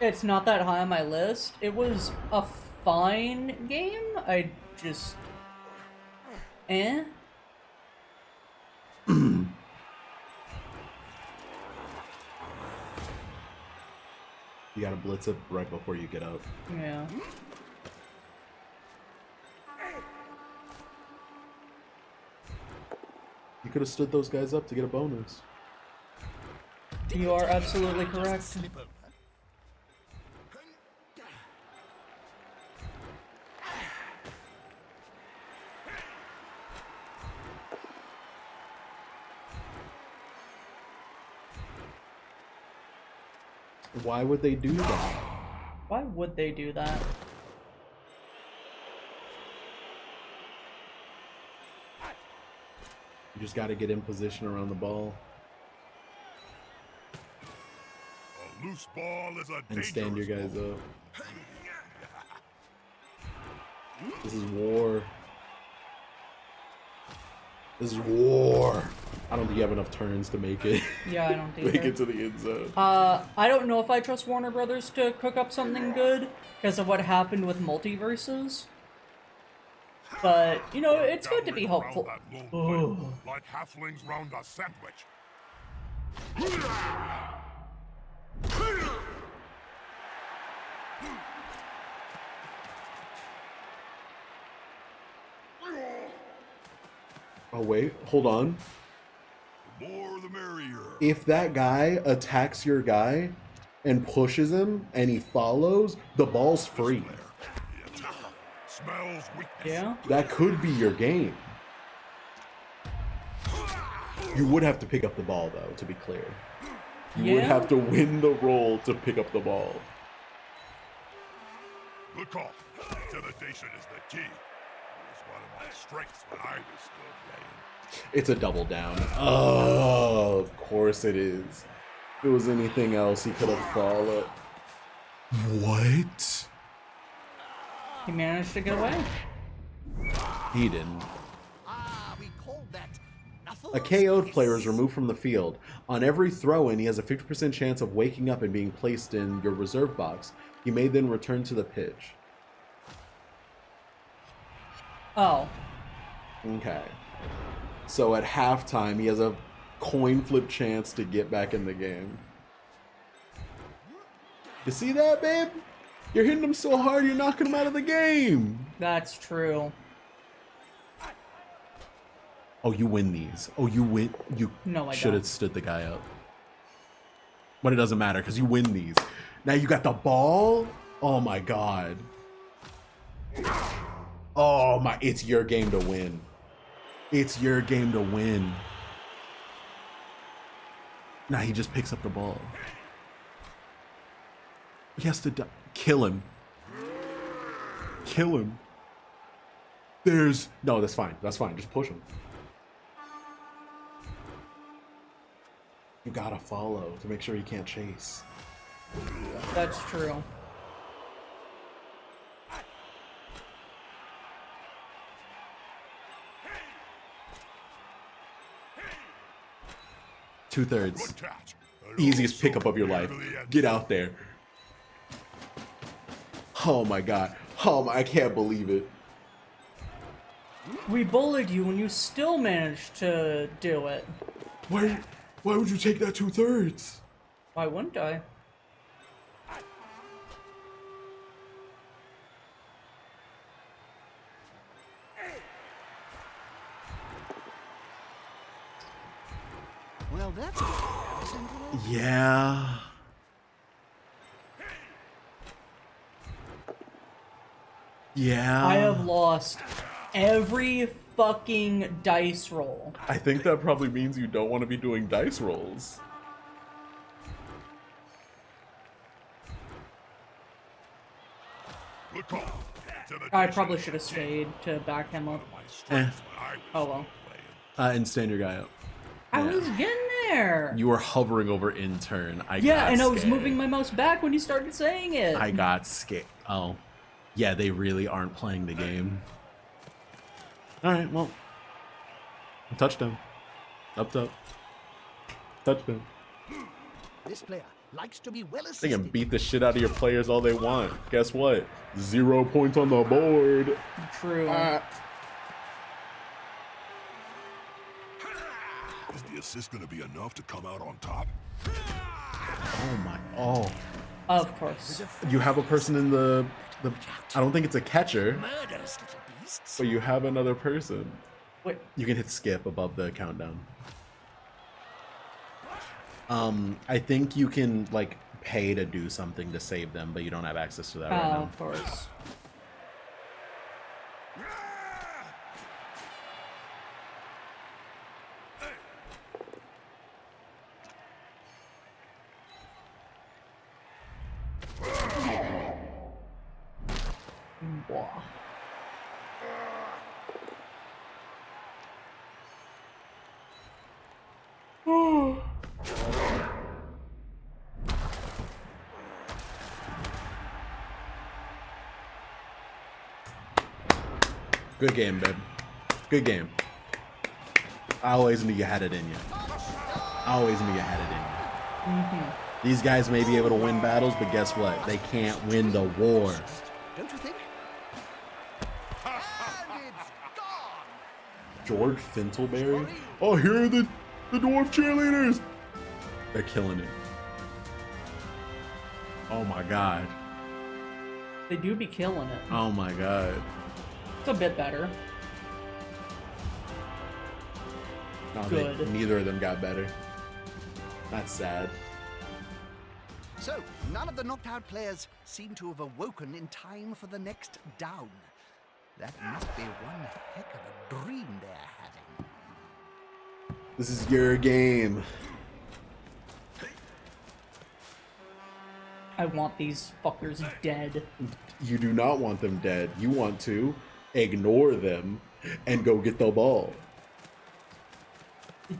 It's not that high on my list. It was a fine game. I just... Eh? You gotta blitz it right before you get up. Yeah. You could have stood those guys up to get a bonus. You are absolutely correct. Slip over. Why would they do that? Why would they do that? You just gotta get in position around the ball A loose ball is a and stand your dangerous guys ball. up. This is war. This is war. I don't think you have enough turns to make it. Yeah, I don't think Make it to the end zone. I don't know if I trust Warner Brothers to cook up something good because of what happened with multiverses. But, you know, it's good to be Dabbling helpful. around that lone plate like halflings round a sandwich. Oh wait, hold on. The more the merrier. If that guy attacks your guy, and pushes him and he follows, the ball's free. The attacker smells weakness. Yeah. That could be your game. You would have to pick up the ball, though, to be clear. You would have to win the roll to pick up the ball. Good call. Intimidation is the key. It was one of my strengths when I was still playing. It's a double down. Oh, of course it is. If it was anything else, he could have followed. What? He managed to get away. He didn't. We call that A KO'd player is removed from the field. On every throw-in, he has a 50% chance of waking up and being placed in your reserve box. He may then return to the pitch. Oh. Okay. So at halftime, he has a coin flip chance to get back in the game. You see that, babe? You're hitting him so hard, you're knocking him out of the game. That's true. Oh, you win these. Oh, you win. You No, I should have don't. stood the guy up. But it doesn't matter because you win these. Now you got the ball. Oh my god. Oh my, it's your game to win. It's your game to win. Now he just picks up the ball. He has to kill him. Kill him. No, that's fine. That's fine. Just push him. You gotta follow to make sure he can't chase. That's true. Two-thirds. Good catch. Easiest pickup of your life. Get out there. Oh my god. I can't believe it. We bullied you and you still managed to do it. Why would you take that two-thirds? Why wouldn't I? Well, that's good, isn't it? Yeah. Yeah. I have lost every fucking dice roll. I think that probably means you don't want to be doing dice rolls. Good call. I probably should have stayed to back him up. My strengths when I was Oh well. playing. And stand your guy up. I Yeah. was getting there. You were hovering over intern. Yeah, and I was scared. moving my mouse back when you started saying it. I got scared. Oh. Yeah, they really aren't playing the game. Alright, well. Touchdown. Up top. Touchdown. This player likes to be well They assisted. can beat the shit out of your players all they want. Guess what? 0 points on the board. True. Is the assist going to be enough to come out on top? Oh my. Oh. Of course. You have a person in the I don't think it's a catcher, Murderous little beasts. but you have another person. Wait. You can hit skip above the countdown. I think you can like pay to do something to save them, but you don't have access to that right now. Of course. Wah. Good game, babe. Good game. I always knew you had it in you. I always knew you had it in you. These guys may be able to win battles, but guess what? They can't win the war. Don't you think? And it's gone. George Fintleberry? Oh, here are the dwarf cheerleaders! They're killing it. Oh my god. They do be killing it. Oh my god. It's a bit better. No, Good. neither of them got better. That's sad. So, none of the knocked out players seem to have awoken in time for the next down. That must be one heck of a dream they're having. This is your game. I want these fuckers dead. You do not want them dead. You want to ignore them and go get the ball.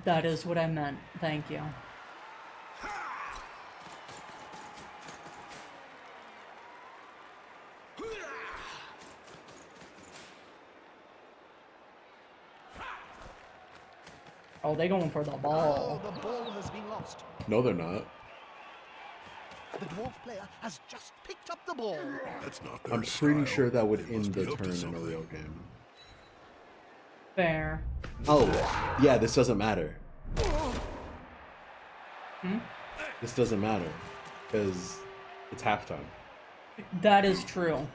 That is what I meant. Thank you. Oh, they going for the ball. Oh, the ball has been lost. No, they're not. The dwarf player has just picked up the ball. That's not their I'm pretty style. sure that would They end must the be up to turn in a something. real game. Fair. Oh, yeah, this doesn't matter. This doesn't matter because it's halftime. That is true.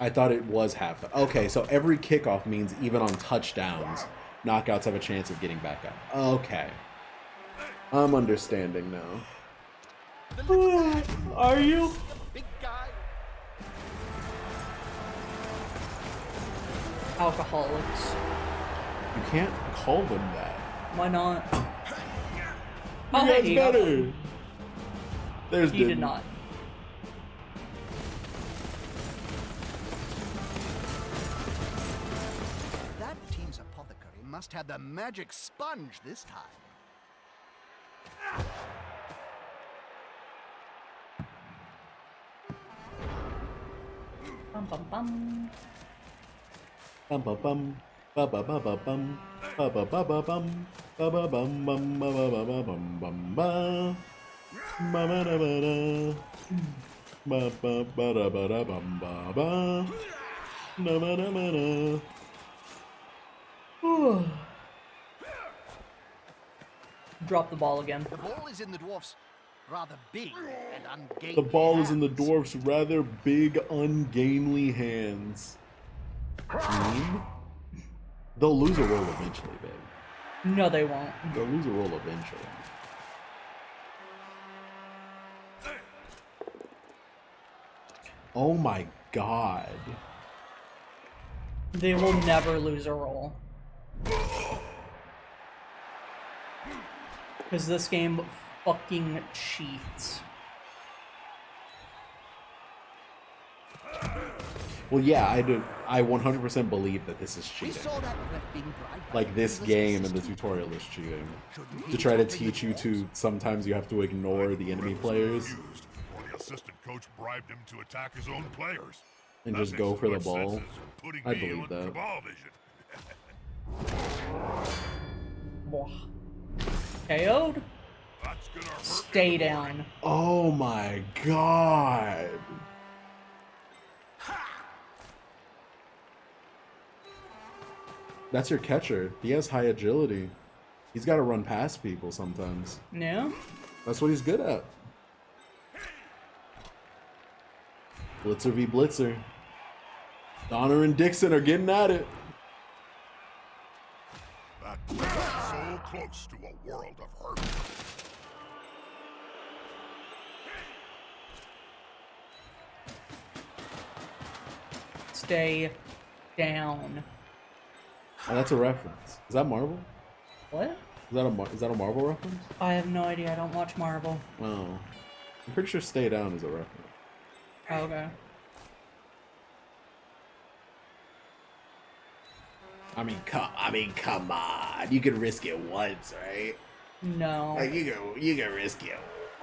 I thought it was halftime. Okay, so every kickoff means even on touchdowns, knockouts have a chance of getting back up. Okay. I'm understanding now. Are you? Big guy. Alcoholics. You can't call them that. Why not? You Oh, guys hey, better. There's he did not. That team's apothecary must have the magic sponge this time. Bum bum bum. Bum ba bum ba ba ba ba bum ba ba ba ba bum ba ba bum bum ba ba ba ba bum bum ba ba ba da ba da ba ba ba da ba da bum ba ba da ba da ba da. Drop the ball again. The ball is in the dwarf's rather big and ungainly The ball is in the hands. dwarf's rather big, ungainly hands. They'll lose a roll eventually, babe. No, they won't. They'll lose a roll eventually. Oh my god. They will never lose a roll. Because this game fucking cheats. Well, yeah, I do. I 100% believe that this is We cheating. saw that ref being bribed by Like, this the game and the assistant. tutorial is cheating. Shouldn't he To try to jump in the teach you dwarfs? to sometimes you have to ignore the enemy Ref was players confused, or the assistant coach bribed him to attack his own players. and That just makes go as for the much ball. sense as putting I me believe on that. Cabal Vision. KO'd? That's gonna hurt Stay in the morning. down. Oh my god. That's your catcher. He has high agility. He's got to run past people sometimes. Yeah? That's what he's good at. Blitzer v. Blitzer. Donner and Dixon are getting at it. That brings us so close to a world of hurt. Stay down. Oh, that's a reference. Is that Marvel? What? Is that a Marvel reference? I have no idea. I don't watch Marvel. Oh. I'm pretty sure Stay Down is a reference. Okay. I mean, come on. You can risk it once, right? No. Like you can risk it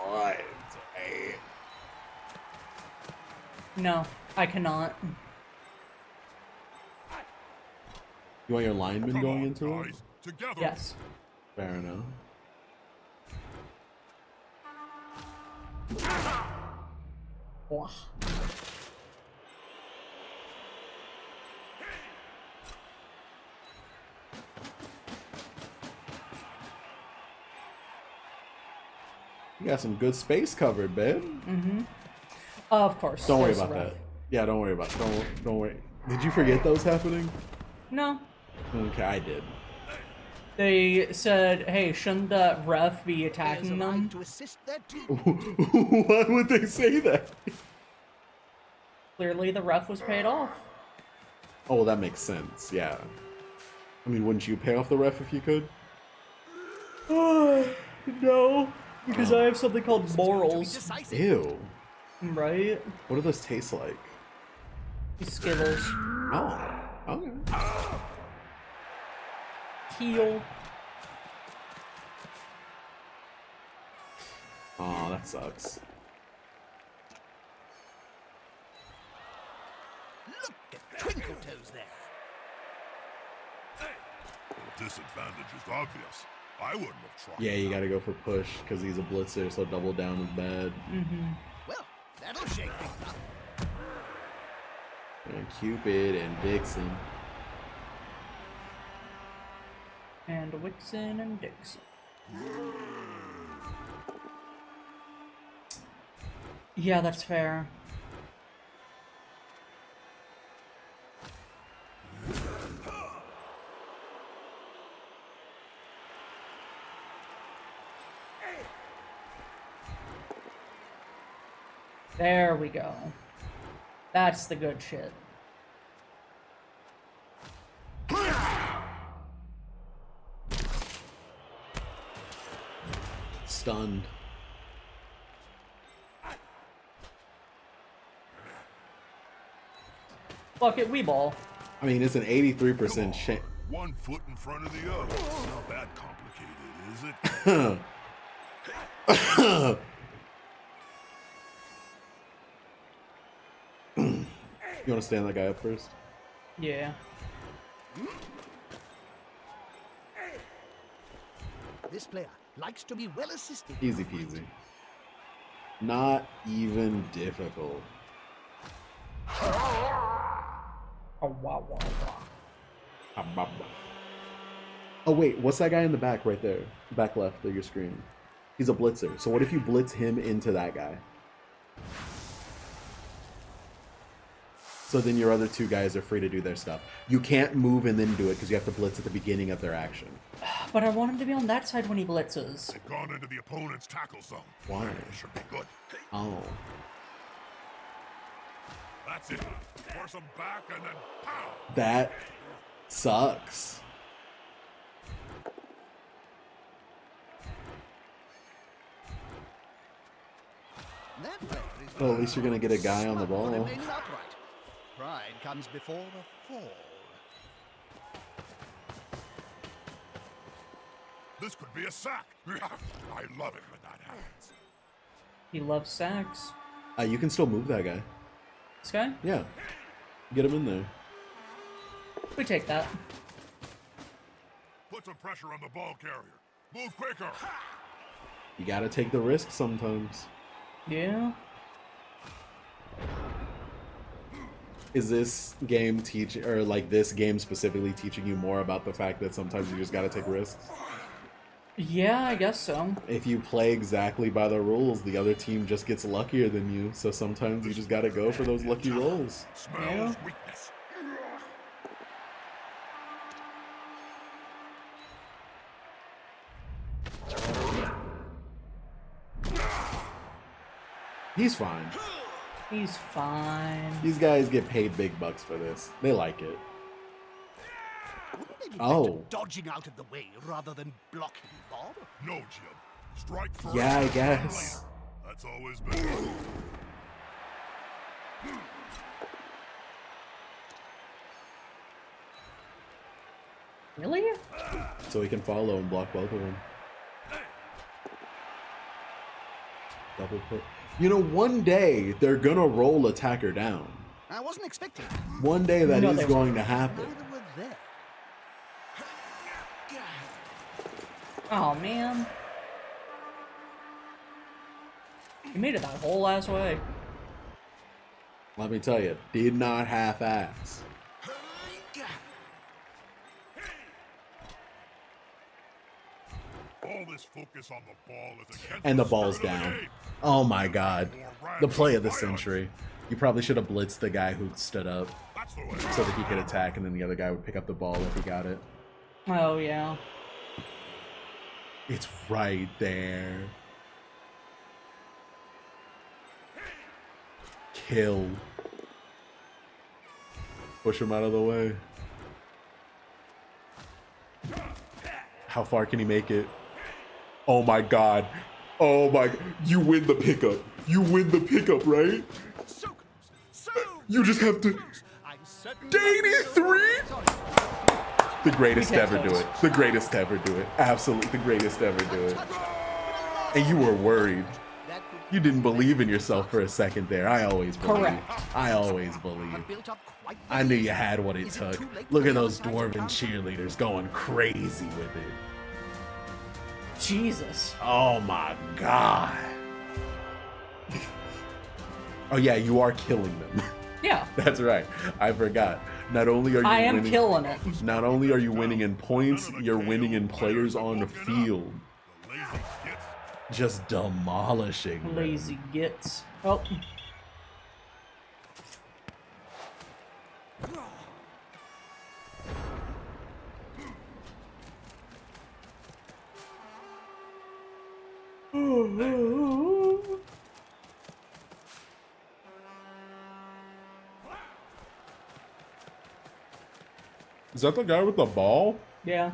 once, right? No, I cannot. You want your lineman Come going on, into it? guys. Together. Yes. Fair enough. Wah. You got some good space covered, babe. Of course. Don't worry there's about a ref. that. Yeah, don't worry about it. Don't worry. Did you forget that was happening? No. Okay, I did. They said, hey, shouldn't the ref be Players attacking arrive them? to assist their team. Why would they say that? Clearly the ref was paid off. Oh, well, that makes sense, yeah. I mean, wouldn't you pay off the ref if you could? No, because I have something called morals. Decisive. Ew. Right? What do those taste like? Skittles. Oh, okay. Heel. Oh, that sucks. Look at Twinkle Toes there. The disadvantage is obvious. I wouldn't have tried. Yeah, you gotta go for push, because he's a blitzer, so double down is bad. Well, that'll shake things up. And Cupid and Vixen. And Wixen and Dixon. Yeah, that's fair. There we go. That's the good shit. Stunned. Fuck it, we ball. I mean, it's an 83% chance. 1 foot in front of the other. It's not that complicated, is it? You want to stand that guy up first? Yeah. This player likes to be well assisted. Easy peasy. Not even difficult. Oh, wow, wow, wow. Oh wait, what's that guy in the back right there? Back left of your screen. He's a blitzer. So what if you blitz him into that guy? So then your other two guys are free to do their stuff. You can't move and then do it because you have to blitz at the beginning of their action. But I want him to be on that side when he blitzes. They've gone into the opponent's tackle zone. Why? Should be good. Oh. That's it. Force them back and then pow! That sucks. That player is Well, at least you're gonna get a guy on the smart for ball. remaining upright. Pride comes before the fall. This could be a sack. I love it when that happens. He loves sacks. You can still move that guy. This guy? Yeah. Get him in there. We take that. Put some pressure on the ball carrier. Move quicker. You gotta take the risk sometimes. Yeah. Is this game or like this game specifically teaching you more about the fact that sometimes you just gotta take risks? Yeah, I guess so. If you play exactly by the rules, the other team just gets luckier than you, so sometimes you just gotta go for those lucky rolls. Smells weakness. He's fine. He's fine. These guys get paid big bucks for this. They like it. Wouldn't they be Oh. better dodging out of the way rather than blocking Bob? No, Jim. Strike first. Yeah, I guess. That's always been. Really? So he can follow and block both of them. Double put. You know, one day they're gonna roll attacker down. I wasn't expecting it. One day that No, is they going to happen. Neither were there. Oh, man. You made it that whole ass way. Let me tell you, did not half-ass. All this focus on the ball is against And the spirit ball's of the down. game. Oh my god. More The play of the random century. You probably should have blitzed the guy who stood up That's the way. so that he could attack and then the other guy would pick up the ball if he got it. Oh, yeah. It's right there. Kill. Push him out of the way. How far can he make it? Oh my god. Oh my. You win the pickup. You win the pickup, right? You just have to. 83? The greatest to ever do it. The greatest to ever do it. Absolutely the greatest to ever do it. And you were worried. You didn't believe in yourself for a second there. I always believe. Correct. I always believe. I knew you had what it took. Look at those dwarven cheerleaders going crazy with it. Jesus. Oh my god. Oh yeah, you are killing them. Yeah. That's right. I forgot. Not only are you I am winning, killing it. not only are you winning in points, you're winning in players on the field. The lazy gits. Just demolishing them. Lazy gits. Oh. Is that the guy with the ball? Yeah.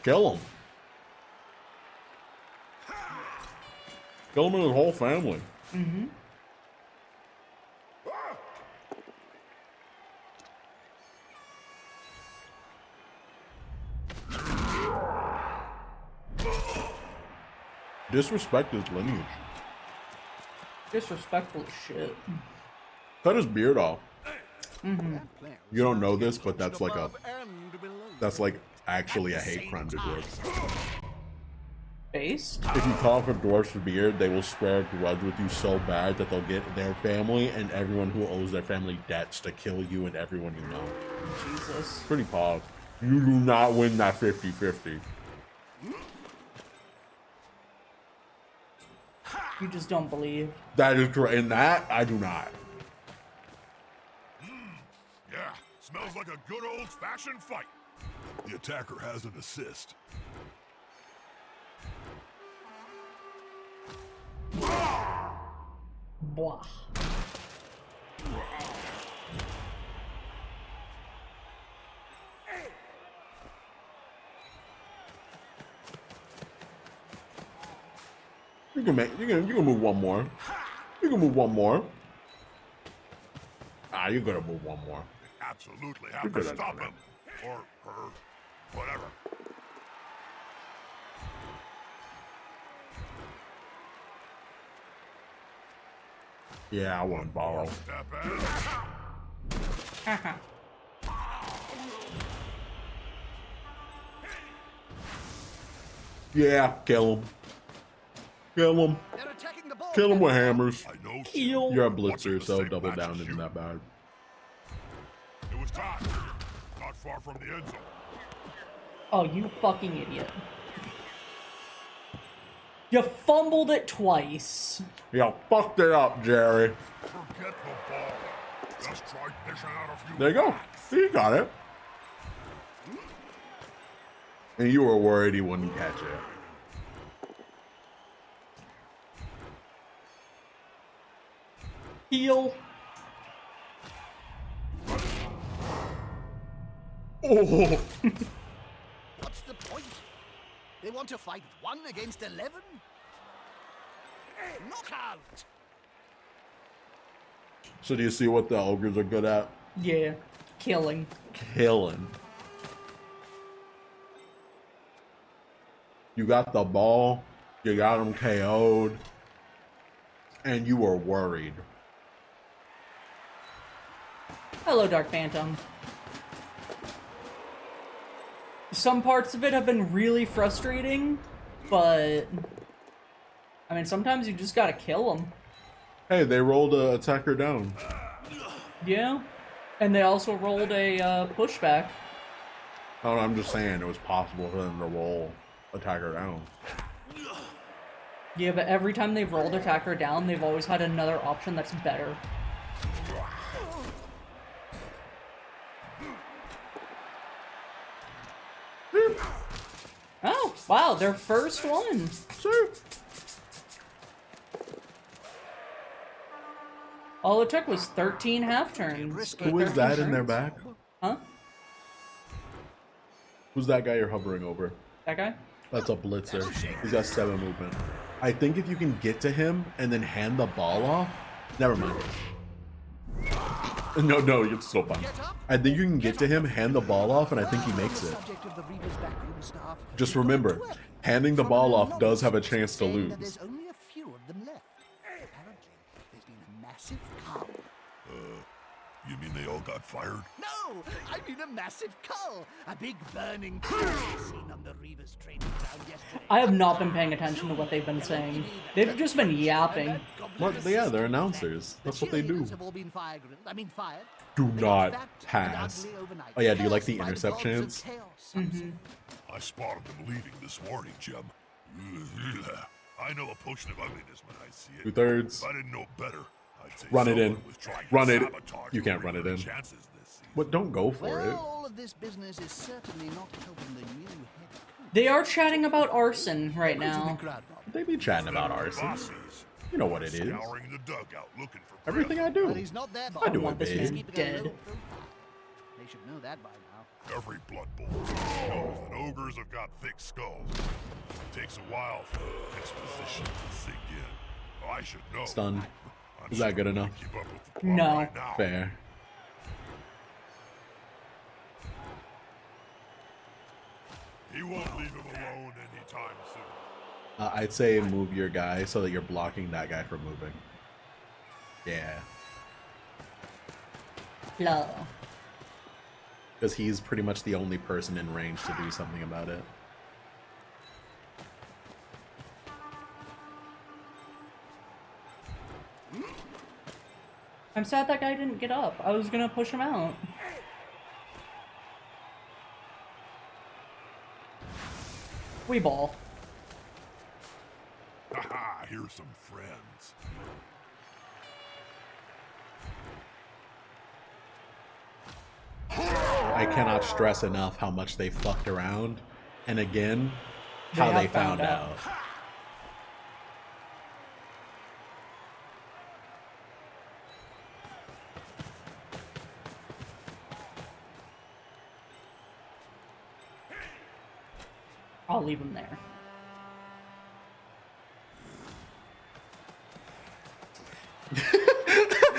Kill him. Kill him and his whole family. Mm-hmm. Disrespect his lineage. Disrespectful as shit. Cut his beard off. Mm-hmm. You don't know this, but that's like actually a hate crime to dwarves. Based? If you cut off a dwarf's beard, they will swear a grudge with you so bad that they'll get their family and everyone who owes their family debts to kill you and everyone you know. Jesus. Pretty pog. You do not win that 50-50. You just don't believe. That is correct. In that, I do not. Yeah, smells like a good old-fashioned fight. The attacker has an assist. Blah. You can move one more. You can move one more. Ah, you're gonna move one more. Absolutely You're have to good at stop that. him. Or her. Whatever. Yeah, I want to borrow. Step in. Haha. Yeah, kill him. Kill him. They're attacking the ball. Kill him with hammers. I know. Kill. You're a Watching blitzer, the so same double match down as isn't you. that bad. It was time. Not far from the end zone. Oh, you fucking idiot. You fumbled it twice. Yeah, fucked it up, Jerry. Forget the ball. Just try dishing out a few. There you go. whacks. You got it. And you were worried he wouldn't catch it. Heal. Oh, What's the point? They want to fight 1 against 11? Knockout! so do you see what the ogres are good at? Yeah. Killing. Killing. You got the ball, you got him KO'd, and you were worried. Hello, Dark Phantom. Some parts of it have been really frustrating, but I mean, sometimes you just gotta kill them. Hey, they rolled a attacker down. Yeah. And they also rolled a pushback. Oh, I'm just saying it was possible for them to roll attacker down. Yeah, but every time they've rolled attacker down, they've always had another option that's better. Wow, their first one. Sure. All it took was 13 half turns. Who is that in their back? Huh? Who's that guy you're hovering over? That guy? That's a blitzer. He's got 7 movement. I think if you can get to him and then hand the ball off, never mind. No, it's so fine. I think you can get to him, hand the ball off, and I think he makes it. Just remember, handing the ball off does have a chance to lose. There's only a few of them left. Apparently, there's been a massive cull. You mean they all got fired? No, I mean a massive cull. A big burning tree seen on the Reaver's training ground yesterday. I have not been paying attention to what they've been saying. They've just been yapping. What? Yeah, they're announcers. That's what they do. Have all been fired. Do They not got fat and pass. ugly overnight. Oh yeah, do you like the Cursed by intercept gods of chance? chaos. I spotted them leaving this morning, Jim. I know a potion of ugliness when I see it. 2/3. If I didn't know better, I'd say Run it in. someone was trying to Run it. sabotage You the can't run it Reaver in. chances this season. What? Don't go for Well, it. all of this business is certainly not helping the new head coach. They are chatting about arson right now. They be chatting about arson. Bosses, You know what it is. scouring the dugout looking for Everything I But do. he's not there, I do Bob. it this big. man Keeping a dead. low profile. They should know that by now. every Blood Bowl knows that ogres have got thick skulls. It takes a while for exposition to sink in. I should know. Stunned. I'm Is that sure good we can enough? keep up with the plot No. right now. Fair. He won't leave him alone anytime soon. I'd say move your guy so that you're blocking that guy from moving. Yeah. Hello. Because he's pretty much the only person in range to do something about it. I'm sad that guy didn't get up. I was gonna push him out. We ball. Haha, here's some friends. I cannot stress enough how much they fucked around. And again, how have they found found out. out. I'll leave him there.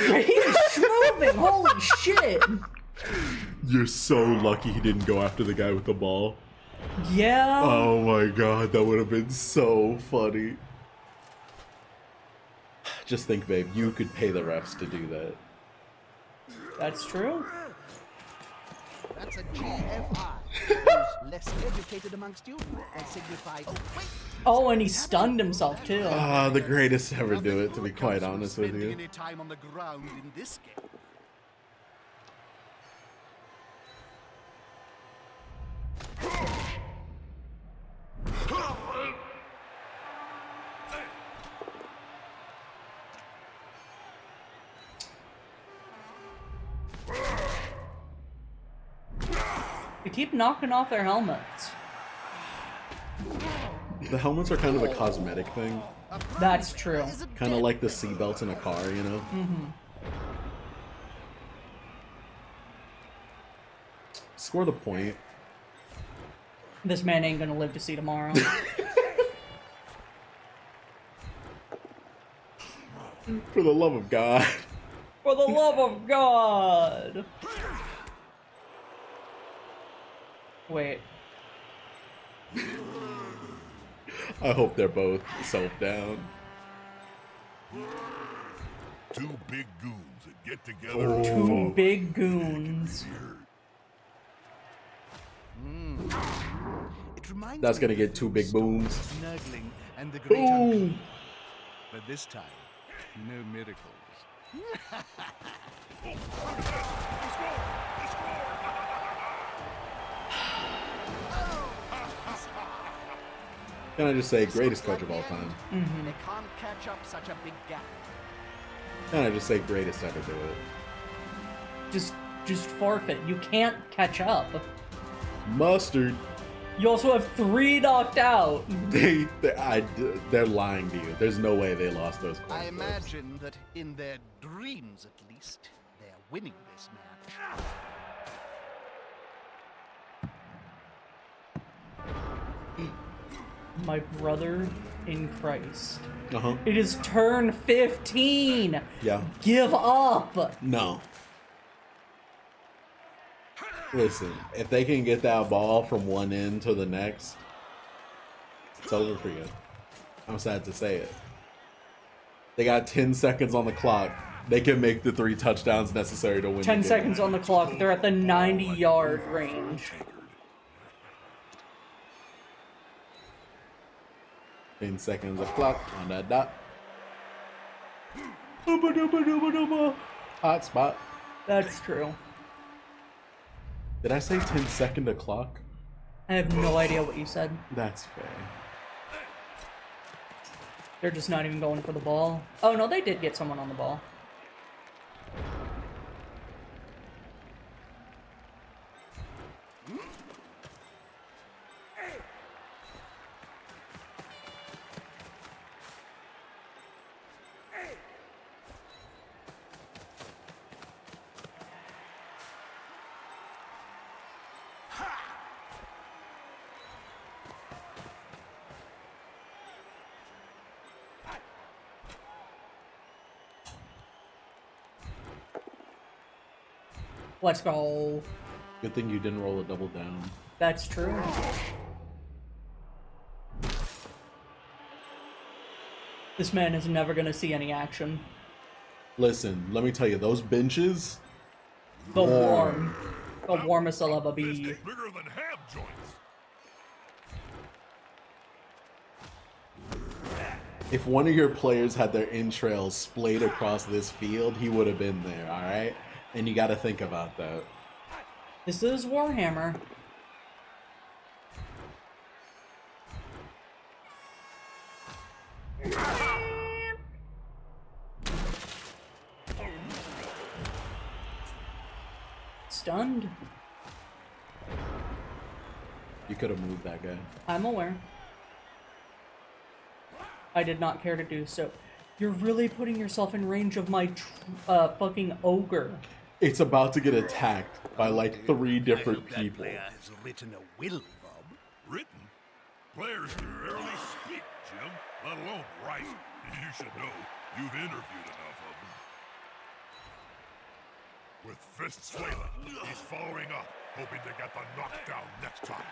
He's moving! Holy shit! You're so lucky he didn't go after the guy with the ball. Yeah. Oh my god, that would have been so funny. Just think, babe, you could pay the refs to do that. That's true. That's a GFI. Those less educated amongst you that signify. Oh, wait. Oh, and he stunned himself too. Ah, the greatest to ever do it, to be Nothing quite comes from honest with spending you. Any time on the ground in this game. They keep knocking off their helmets. The helmets are kind of a cosmetic thing. That's true. Kind of like the seatbelts in a car, you know? Score the point. This man ain't gonna live to see tomorrow. For the love of God. For the love of God! Wait. I hope they're both self-down. Two big goons that get together Oh. and Two fall. big goons. It reminds That's me gonna of get two big booms. Snuggling and the great Boom! unclean. But this time, no miracles. Can I just say, greatest coach of all time? They can't catch up such a big gap. Can I just say, greatest to ever do it? Just forfeit. You can't catch up. Mustard. You also have 3 knocked out. They're lying to you. There's no way they lost those coins. I imagine that in their dreams, at least, they're winning this match. My brother in Christ. Uh-huh. It is turn 15. Yeah. Give up. No. Listen, if they can get that ball from one end to the next, it's over for you. I'm sad to say it. They got 10 seconds on the clock. They can make the 3 touchdowns necessary to win. 10 seconds on the clock. They're at the 90-yard range. 10 seconds of clock on that dot. Hot spot. That's true. Did I say 10-second a clock? I have no idea what you said. That's fair. They're just not even going for the ball. Oh, no, they did get someone on the ball. Let's go. Good thing you didn't roll a double down. That's true. This man is never going to see any action. Listen, let me tell you, those benches. The warmest I'll ever be. Bigger than ham joints. If one of your players had their entrails splayed across this field, he would have been there, alright? And you gotta think about that. This is Warhammer. Stunned. You could have moved that guy. I'm aware. I did not care to do so. You're really putting yourself in range of my fucking ogre. It's about to get attacked by like 3 different I hope that people. player has written a will, Bob. Written? Players can barely speak, Jim, let alone write. You should know. You've interviewed enough of them. With fists flailing, he's following up, hoping to get the knockdown next time.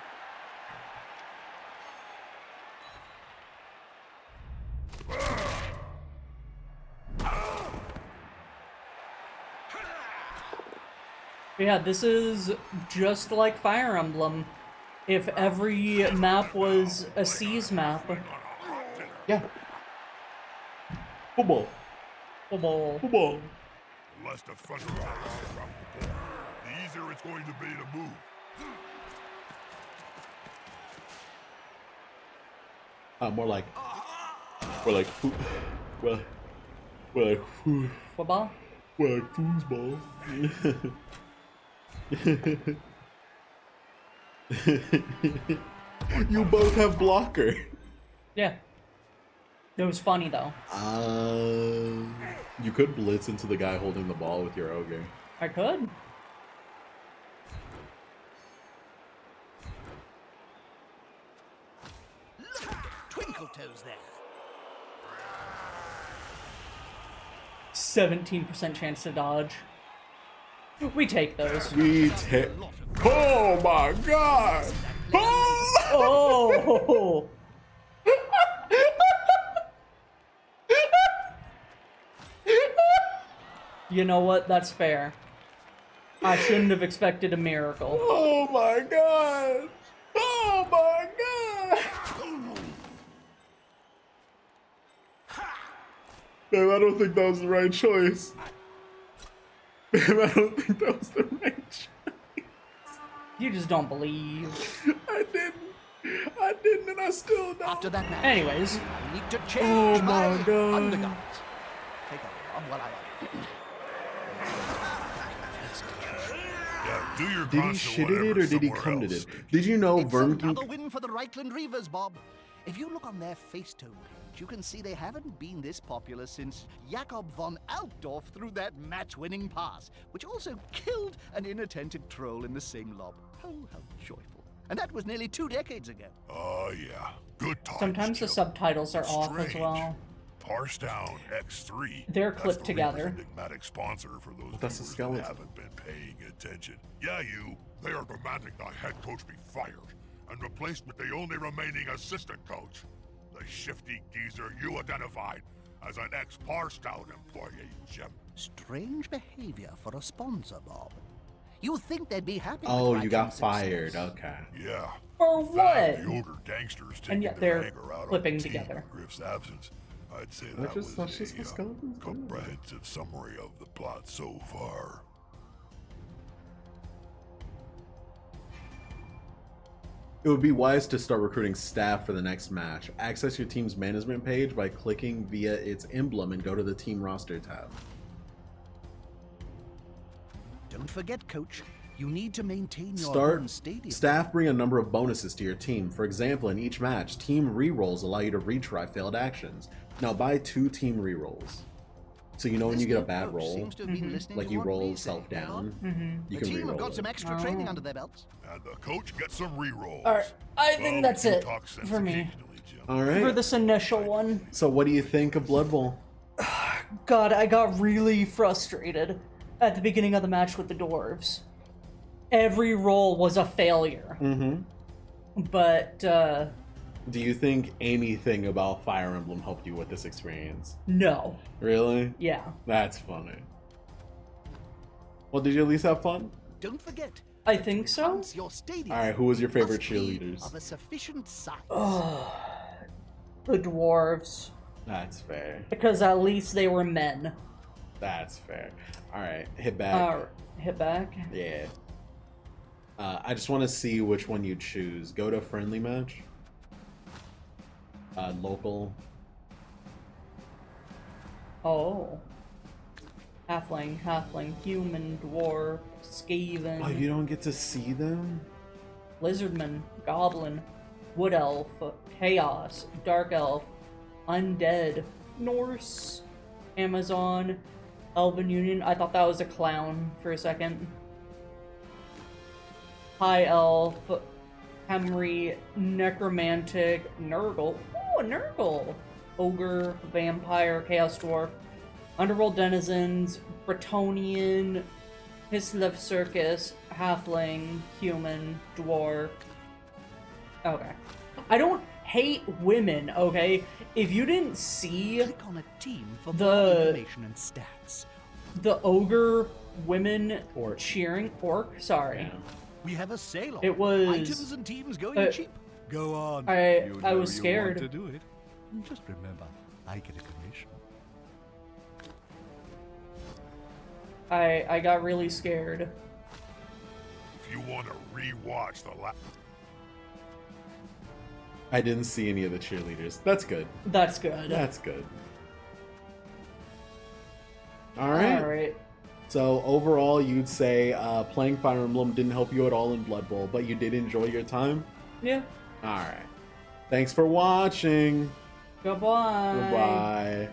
Yeah, this is just like Fire Emblem. If every map was a seas map. Yeah. Football. Football. Football. The less defenders are around the ball, the easier it's going to be to move. More like Football? more like foosball. You both have blocker. Yeah. It was funny though. You could blitz into the guy holding the ball with your ogre. I could. Twinkle toes there. 17% chance to dodge. We take those. We take. Oh my god! Oh! Oh! You know what? That's fair. I shouldn't have expected a miracle. Oh my god! Oh my god! Man, I don't think that was the right choice. Man, I don't think that was the right choice. You just don't believe. I didn't, and I still don't. After that match, Anyways. I need to change Oh my God. undergarments. Take over, Bob, while I... Yeah, do your Did he constant shit at it whatever or did he somewhere come to else. it? Did you know It's Verm can... another win for the Reichland Reavers, Bob. If you look on their Facetone page, you can see they haven't been this popular since Jakob von Altdorf threw that match-winning pass, which also killed an inattentive troll in the same lob. Oh, how joyful. And that was nearly 2 decades ago. Oh, yeah. Good times, Sometimes the Jim. subtitles are off as Strange. well. Parse down X3. They're That's clipped the together. Reaper's enigmatic sponsor for those That's a viewers skeleton. that haven't been paying attention. Yeah, you. They are demanding the head coach be fired and replaced with the only remaining assistant coach, the shifty geezer you identified as an ex-Parstown employee, Jim. Strange behavior for a sponsor, Bob. You'd think they'd be happy with Oh, you got Reichend's fired. success. Okay. Yeah. For Fact, what? the older gangsters taking And yet their they're anger out clipping on the team together. in Griff's absence. I'd say That's that just was what a skeletons do. comprehensive summary of the plot so far. It would be wise to start recruiting staff for the next match. Access your team's management page by clicking via its emblem and go to the team roster tab. Don't forget, Coach, you need to maintain your home Start stadium. staff bring a number of bonuses to your team. For example, in each match, team rerolls allow you to retry failed actions. Now buy 2 team rerolls. So you know when This you get a new bad coach roll, seems to have been listening like to you what roll we say, self down, The you can team have reroll got some it. extra training under their belts. And the coach gets some rerolls. Alright, I think Well, that's you it talk sense for me. occasionally, Jim. All right. For this initial one. So what do you think of Blood Bowl? God, I got really frustrated at the beginning of the match with the dwarves. Every roll was a failure. Mm-hmm. But, Do you think anything about Fire Emblem helped you with this experience? no. Really? Yeah. That's funny. Well, did you at least have fun? Don't forget, I think so. enhance your stadium. All right, who was your favorite must be cheerleaders? Of a sufficient size. The dwarves. That's fair. Because at least they were men. That's fair. All right, hit back. Hit back. Yeah. I just want to see which one you choose. Go to friendly match. Local. Oh. Halfling, human, dwarf, skaven, Oh, you don't get to see them? lizardman, goblin, wood elf, chaos, dark elf, undead, Norse, Amazon, elven union. I thought that was a clown for a second. High elf, Hemry, necromantic, Nurgle. Oh, a Nurgle! Ogre, vampire, chaos dwarf, underworld denizens, Bretonian, Hislev circus, halfling, human, dwarf. Okay. I don't hate women, okay? If you didn't see Click on a team for The- more information and stats. the ogre women Orc. cheering, sorry. Yeah. We have a sale on It was- items and teams going cheap. Go on. I You was know you scared. want to do it. Just remember, I get a commission. I got really scared. If you want to rewatch the last... I didn't see any of the cheerleaders. That's good. That's good. That's good. All right. Alright. So overall, you'd say playing Fire Emblem didn't help you at all in Blood Bowl, but you did enjoy your time? Yeah. All right. Thanks for watching. Goodbye. Goodbye.